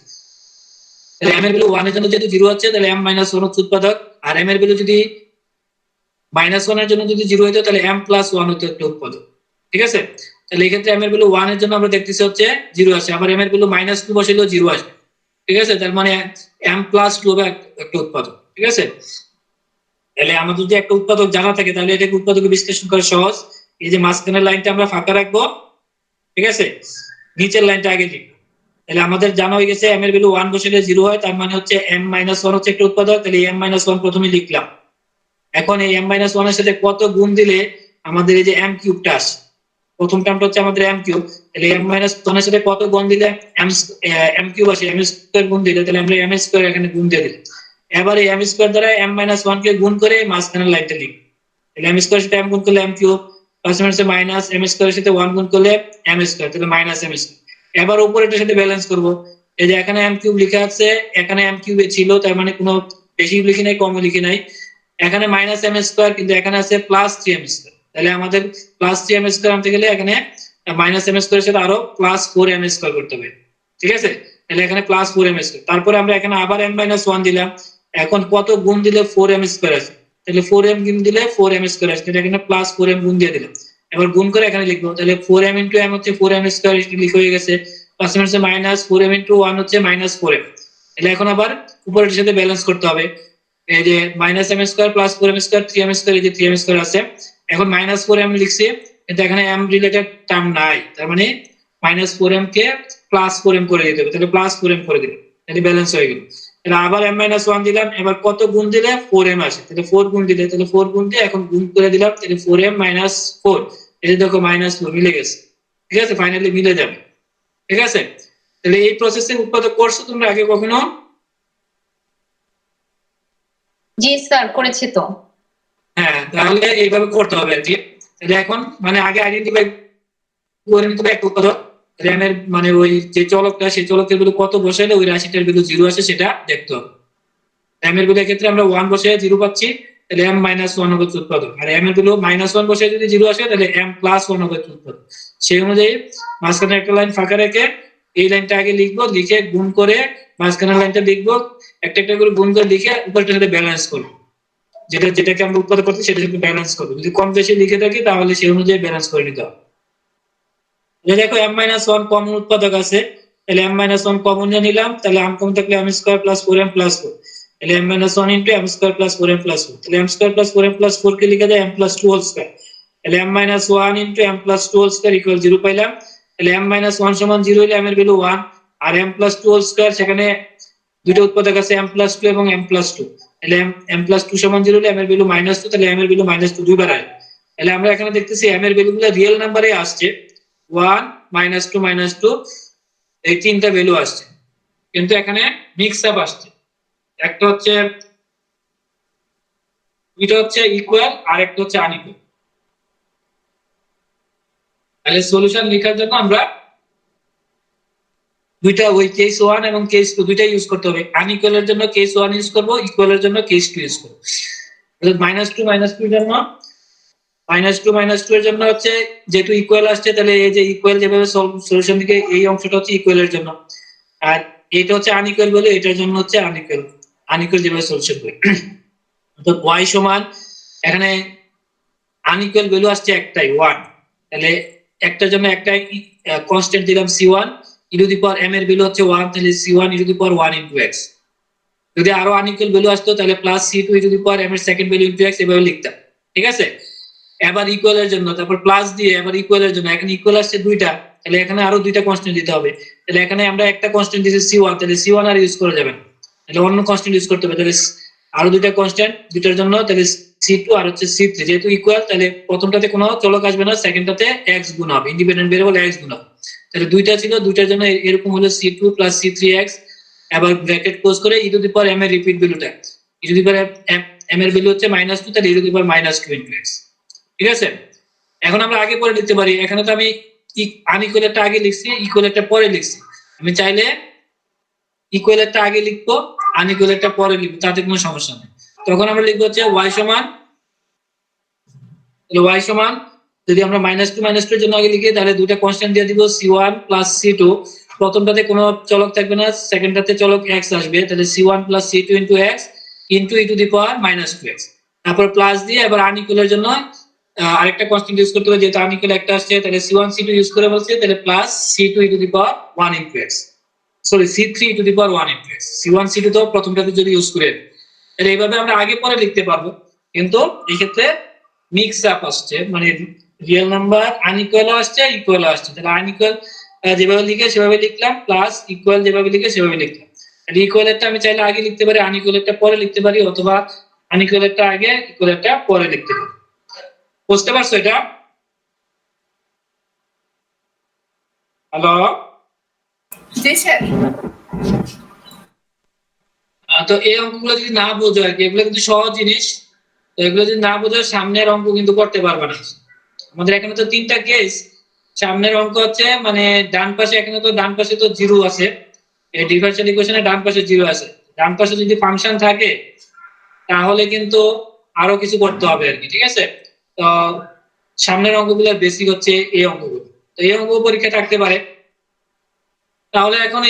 তাহলে m এর ভ্যালু 1 এর জন্য যেহেতু 0 হচ্ছে তাহলে m - 1 হচ্ছে উৎপাদক, আর m এর ভ্যালু যদি -1 এর জন্য যদি 0 হইতো তাহলে m + 1 হতো একটা উৎপাদক, ঠিক আছে। তাহলে এই ক্ষেত্রে m এর ভ্যালু 1 এর জন্য আমরা দেখতেছি হচ্ছে 0 আসে, আবার m এর ভ্যালু -2 বসাইলেও 0 আসবে, ঠিক আছে। তার মানে m + 2 হবে একটা উৎপাদক, ঠিক আছে। তাহলে আমাদের যদি একটা উৎপাদক জানা থাকে তাহলে এটাকে উৎপাদক বিশ্লেষণ করা সহজ। এই যে মাঝখানের লাইনটা আমরা ফাঁকা রাখবো, ঠিক আছে, নিচের লাইনটা আগে লিখবো। তাহলে আমাদের জানা হয়ে গেছে m এর ভ্যালু 1 বসাইলে 0 হয়, তার মানে হচ্ছে m - 1 হচ্ছে একটা উৎপাদক, তাহলে m - 1 প্রথমে লিখলাম। এখন এই m - 1 এর সাথে কত গুণ দিলে আমাদের এই যে m কিউবটা আসে, প্রথম টার্মটা হচ্ছে আমাদের m কিউব, তাহলে m - 1 এর সাথে কত গুণ দিলে m কিউব আসে, m স্কয়ার গুণ দিলে তাহলে আমরা m স্কয়ার এখানে গুণ দিয়ে দিলাম। এবার এই m স্কয়ার দ্বারা m - 1 কে গুণ করে মাঝখানের লাইনটা লিখব, তাহলে m স্কয়ার সাথে m গুণ করলে m cube plus minus m স্কয়ারের সাথে 1 গুণ করলে m স্কয়ার, তাহলে মাইনাস m স্কয়ার। এবার উপরে এটার সাথে ব্যালেন্স করব, এই যে এখানে m কিউব লেখা আছে, এখানে m কিউবে ছিল, তার মানে কোনো বেশি লিখি নাই কমও লিখি নাই, এখানে মাইনাস m স্কয়ার কিন্তু এখানে আছে প্লাস 3m স্কয়ার, তাহলে আমাদের প্লাস 3m স্কয়ার আনতে গেলে এখানে মাইনাস m স্কয়ারের সাথে আরো প্লাস 4m স্কয়ার করতে হবে, ঠিক আছে। তাহলে এখানে প্লাস 4m স্কয়ার, তারপরে আমরা এখানে আবার m - 1 দিলাম, এখন কত গুণ দিলে 4m স্কয়ার আসে, তাহলে 4m গুণ দিলে 4m স্কয়ার আসে, তাহলে এখানে প্লাস 4m গুণ দিয়ে দিলাম। এবার গুণ করে এখানে লিখবো, তাহলে 4m ইনটু m হচ্ছে 4m স্কয়ার, এটা লিখে হয়ে গেছে, প্লাস মাইনাস 4m ইনটু 1 হচ্ছে মাইনাস 4m। তাহলে এখন আবার উপরের সাথে ব্যালেন্স করতে হবে, এই যে minus m square plus 4m square 3m square, এই যে 3m স্কয়ার আছে, এখন মাইনাস 4m লিখছি কিন্তু এখানে m রিলেটেড টার্ম নাই, তার মানে minus 4m k plus 4m করে দিতে হবে, তাহলে প্লাস 4m করে দিলাম, তাহলে ব্যালেন্স হয়ে গেল। তাহলে আবার m - 1 দিলাম, এবার কত গুণ দিলে 4m আসে, তাহলে 4 গুণ দিলে, তাহলে 4 গুণ দিয়ে এখন গুণ করে দিলাম, তাহলে 4m - 4, এই যে দেখো -4 মিলে গেছে, ঠিক আছে, ফাইনালি মিলে যাবে, ঠিক আছে। তাহলে এই প্রসেসে উৎপাদক করছো তোমরা আগে কখনো? জি স্যার করেছি তো। হ্যাঁ, তাহলে এইভাবে করতে হবে আর কি। তাহলে এখন মানে আগে আইডেন্টিফাই করে নিতে হবে একটা উৎপাদক, র্যামের মানে ওই যে চলকটা সেই চলকের ভ্যালু কত বসাইলে ওই রাশিটার ভ্যালু 0 আসে সেটা দেখতে হবে। m এর ভ্যালুর ক্ষেত্রে আমরা 1 বসে 0 পাচ্ছি, তাহলে m মাইনাস 1 হবে উৎপাদক। আর m এর ভ্যালু -1 বসে যদি 0 আসে তাহলে m প্লাস 1 হবে উৎপাদক। সেই অনুযায়ী মাঝখানে একটা লাইন ফাঁকা রেখে এই লাইনটা আগে লিখবো, লিখে গুণ করে মাঝখানের লাইনটা লিখবো, একটা একটা করে গুণ করে লিখে উপরটার সাথে ব্যালেন্স করবো। যেটাকে আমরা উৎপাদক করতে সেটার সাথে ব্যালেন্স করবো। যদি কম বেশি লিখে থাকি তাহলে সেই অনুযায়ী ব্যালেন্স করে নিতে হবে। দেখো m-1 কমন উৎপাদক আছে, তাহলে m-1 কমন নিয়ে নিলাম, তাহলে m কমন থাকলে m square plus 4m plus 4, তাহলে m-1 into m square plus 4m plus 4, তাহলে m square plus 4m plus 4 কে লিখা যায় m প্লাস 2 হোল স্কয়ার, তাহলে m-1 into m plus 2 whole square equal 0 পাইলাম। তাহলে m-1 সমান 0 হলে m এর ভ্যালু 1, আর m প্লাস 2 হোল স্কয়ার সেখানে দুটো উৎপাদক আছে m প্লাস 2 এবং m প্লাস 2, তাহলে m প্লাস 2 সমান 0 হলে m এর ভ্যালু -2, তাহলে m এর ভ্যালু -2 দুইবার আসবে। তাহলে আমরা এখানে দেখতেছি m এর ভ্যালুগুলো রিয়েল নাম্বারে আসছে, 1 -2 -2 এই তিনটা ভ্যালু আসছে, কিন্তু এখানে মিক্স আপ আসছে। একটা হচ্ছে এটা হচ্ছে ইকুয়াল আর একটা হচ্ছে আনইকুয়াল। তাহলে সলিউশন লেখার জন্য আমরা দুইটা ওই কেস 1 এবং কেস 2 দুইটা ইউজ করতে হবে। আনইকুয়ালের জন্য কেস 1 ইউজ করব, ইকুয়ালের জন্য কেস 2 ইউজ করব। -2 এর জন্য -2 এর জন্য হচ্ছে যেহেতু ইকুয়াল আসছে, তাহলে এই যে ইকুয়াল যেভাবে সলিউশন দিকে এই অংশটা হচ্ছে ইকুয়ালের জন্য, আর এটা হচ্ছে আনইকুয়াল বলে এটার জন্য হচ্ছে আনইকুয়াল যেভাবে সলিউশন করি। তো y সমান এখানে আনইকুয়াল ভ্যালু আসছে একটাই 1, তাহলে একটার জন্য একটা কনস্ট্যান্ট দিলাম c1 e to the power m এর ভ্যালু হচ্ছে 1, তাহলে c1 e to the power 1 into x। যদি আরো আনইকুয়াল ভ্যালু আসতো তাহলে plus c2 e to the power m এর সেকেন্ড ভ্যালু ইনটু x এভাবে লিখতাম, ঠিক আছে। এবার ইকুয়ালের জন্য তারপর প্লাস দিয়ে এবার ইকুয়ালের জন্য এখানে ইকুয়াল আসছে দুইটা, তাহলে এখানে আরো দুইটা কনস্ট্যান্ট দিতে হবে, তাহলে এখানে আমরা একটা কনস্ট্যান্ট দিয়েছি c1, তাহলে c1 আর ইউজ করা যাবে না, তাহলে অন্য কনস্ট্যান্ট ইউজ করতে হবে। তাহলে আরো দুইটা কনস্ট্যান্ট দুইটার জন্য, তাহলে c2 আর হচ্ছে c3, যেহেতু ইকুয়াল তাহলে প্রথমটাতে কোনো চলক আসবে না, সেকেন্ডটাতে x গুণ হবে, ইন্ডিপেন্ডেন্ট ভেরিয়েবল x গুণ হবে। তাহলে দুইটা ছিল, দুইটার জন্য এরকম হলো c2 প্লাস c3x, এবার ব্র্যাকেট ক্লোজ করে e to the power m এর রিপিট ভ্যালুটা, e to the power m এর ভ্যালু হচ্ছে -2, তাহলে e to the power -2 into x, ঠিক আছে। এখন আমরা আগে পরে লিখতে পারি, এখানে তো আমি আনইকুয়ালটা আগে লিখছি, ইকুয়ালটা পরে লিখছি, আমি চাইলে ইকুয়ালটা আগে লিখবো আনইকুয়ালটা পরে লিখবো, তাতে কোনো সমস্যা নেই। তখন আমরা লিখবো হচ্ছে y সমান, তাহলে y সমান যদি আমরা -2 এর জন্য আগে লিখি তাহলে দুইটা কনস্ট্যান্ট দিয়ে দিব c1 প্লাস c2, প্রথমটাতে কোনো চলক থাকবে না, সেকেন্ডটাতে চলক x আসবে, তাহলে c1 plus c2 into x into e to the power -2x, তারপর প্লাস দিয়ে এবার আনইকুয়ালের জন্য আরেকটা কনস্ট্যান্ট ইউজ করতে হবে, যেহেতু আনইকুয়াল একটা আসছে, তাহলে c1 c2 ইউজ করে বলছে, তাহলে plus c2 e to the power 1 into x, sorry c3 e to the power 1 into x, c1 c2 তো প্রথমটাতে যদি ইউজ করে, তাহলে এইভাবে আমরা আগে পরে লিখতে পারবো। কিন্তু এই ক্ষেত্রে মিক্স আপ আসছে, মানে রিয়েল নাম্বার আনইকুয়াল আসছে, ইকুয়াল আসছে, তাহলে আনইকুয়াল যেভাবে লিখে সেভাবে লিখলাম, প্লাস ইকুয়াল যেভাবে লিখে সেভাবে লিখলাম। তাহলে ইকুয়ালটা আমি চাইলে আগে লিখতে পারি, আনইকুয়ালটা পরে লিখতে পারি, অথবা আনইকুয়ালটা আগে ইকুয়ালটা পরে লিখতে পারি। বুঝতে পারছো এটা? হ্যালো, জি স্যার। তো এই অঙ্কগুলো যদি না বোঝো আর কি, এগুলো কিন্তু সহজ জিনিস, তো এগুলো যদি না বোঝো সামনের অঙ্ক কিন্তু করতে পারবে না। আমাদের এখানে তো তিনটা কেস, সামনের অঙ্ক হচ্ছে মানে ডান পাশে, এখানে তো ডান পাশে তো জিরো আছে, এই ডিফারেনশিয়াল ইকুয়েশনে ডান পাশে জিরো আছে, ডান পাশে যদি ফাংশন থাকে তাহলে কিন্তু আরো কিছু করতে হবে আর কি, ঠিক আছে। তো সামনের অঙ্কগুলো বেসিক হচ্ছে এই অঙ্কগুলো, তো এই অঙ্ক পরীক্ষা থাকতে পারে। তাহলে এখন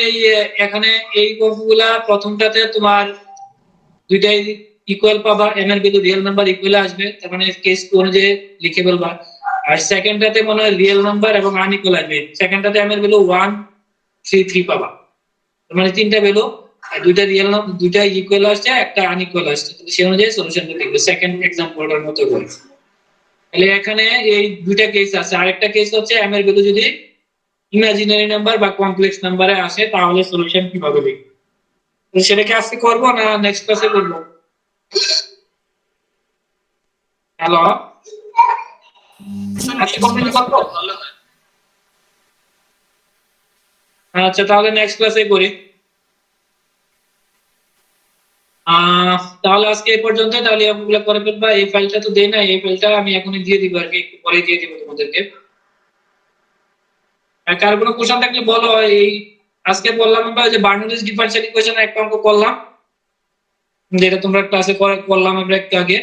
এখানে এই অঙ্কগুলা প্রথমটাতে তোমার দুইটাই ইকুয়াল পাবা, m এর ভ্যালু রিয়েল নাম্বার ইকুয়াল আসবে, তার মানে কেস 2 অনুযায়ী লিখে বলবা। আর সেকেন্ডটাতে মনে হয় রিয়েল নাম্বার এবং আনইকুয়াল আসবে, সেকেন্ডটাতে m এর ভ্যালু 1 3 3 পাবা, তার মানে তিনটা ভ্যালু, আর দুইটা রিয়েল নাম্বার, দুইটা ইকুয়াল আসছে, একটা আনইকুয়াল আসছে, তাহলে সেই অনুযায়ী সলিউশনটা লিখবে সেকেন্ড এক্সাম্পলটার মতো করে। তাহলে এখানে এই দুইটা কেস আছে, আরেকটা কেস হচ্ছে m এর ভ্যালু যদি ইমাজিনারি নাম্বার বা কমপ্লেক্স নাম্বারে আসে তাহলে সলিউশন কিভাবে লিখব, তো সেটাকে আজকে করব না নেক্সট ক্লাসে করব? হ্যালো, আজকে কমপ্লিট করব? ভালো হয়। আচ্ছা, তাহলে নেক্সট ক্লাসে করি। তাহলে আজকে এই পর্যন্ত, তাহলে এগুলো করে ফেলবা। এই ফাইলটা তো দেই না, এই ফাইলটা আমি এখনই দিয়ে দিব আর কি, একটু পরে দিয়ে দিব তোমাদেরকে। আর কার কোনো কোশ্চেন থাকলে বলো। এই আজকে বললাম আমরা যে বার্নোলিস ডিফারেনশিয়াল ইকুয়েশন একটা অঙ্ক করলাম, যেটা তোমরা ক্লাসে করলাম আমরা একটু আগে।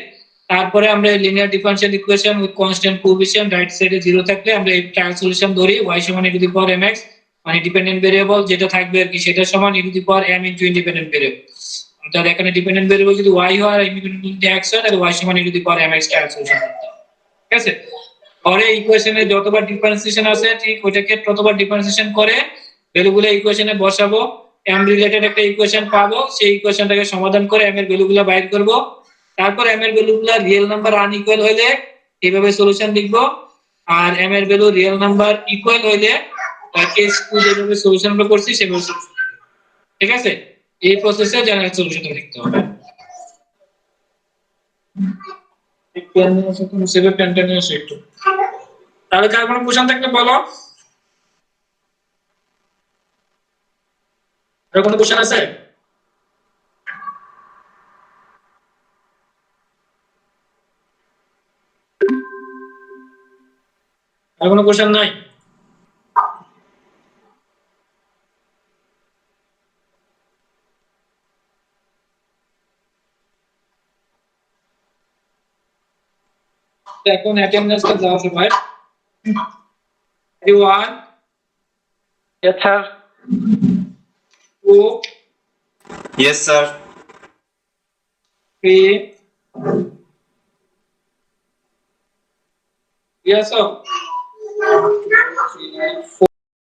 তারপরে আমরা linear differential equation with constant coefficient right সাইডে 0 থাকলে আমরা এই ট্রায়াল সলিউশন ধরি y সমান e to the power mx, মানে ডিপেন্ডেন্ট ভেরিয়েবল যেটা থাকবে আর কি সেটা সমান e to the power m into independent variable. অর্থাৎ এখানে ডিপেন্ডেন্ট ভেরিয়েবল যদি y হয় আর ইন্ডিপেন্ডেন্ট যদি x হয় তাহলে y সমান e to the power mx trial solution করতে হবে। ঠিক আছে, পরে ইকুয়েশনে যতবার ডিফারেন্সিয়েশন আছে ঠিক ওইটাকে ততবার ডিফারেন্সিয়েশন করে ভ্যালুগুলো ইকুয়েশনে বসাবো, m রিলেটেড একটা ইকুয়েশন পাবো, সেই ইকুয়েশনটাকে সমাধান করে m এর ভ্যালুগুলো বাইর করব। তারপর m এর ভ্যালুগুলো রিয়েল নাম্বার আনইকুয়াল হলে এইভাবে সলিউশন লিখবো, আর m এর ভ্যালু রিয়েল নাম্বার ইকুয়াল হলে কেস 2 যেভাবে সলিউশন আমরা করছি সেভাবে সলিউশন লিখবো। ঠিক আছে, এই প্রসেসে জেনারেল সলিউশনটা লিখতে হবে। তাহলে কার কোনো কোশ্চেন থাকলে বলো। আর কোনো কোশ্চেন আছে? আর কোনো কোশ্চেন নাই? এখন অ্যাটেন্ডেন্সটা দাও সবাই। 1 Yes, sir. 2 Yes, sir. 3 Yes, sir.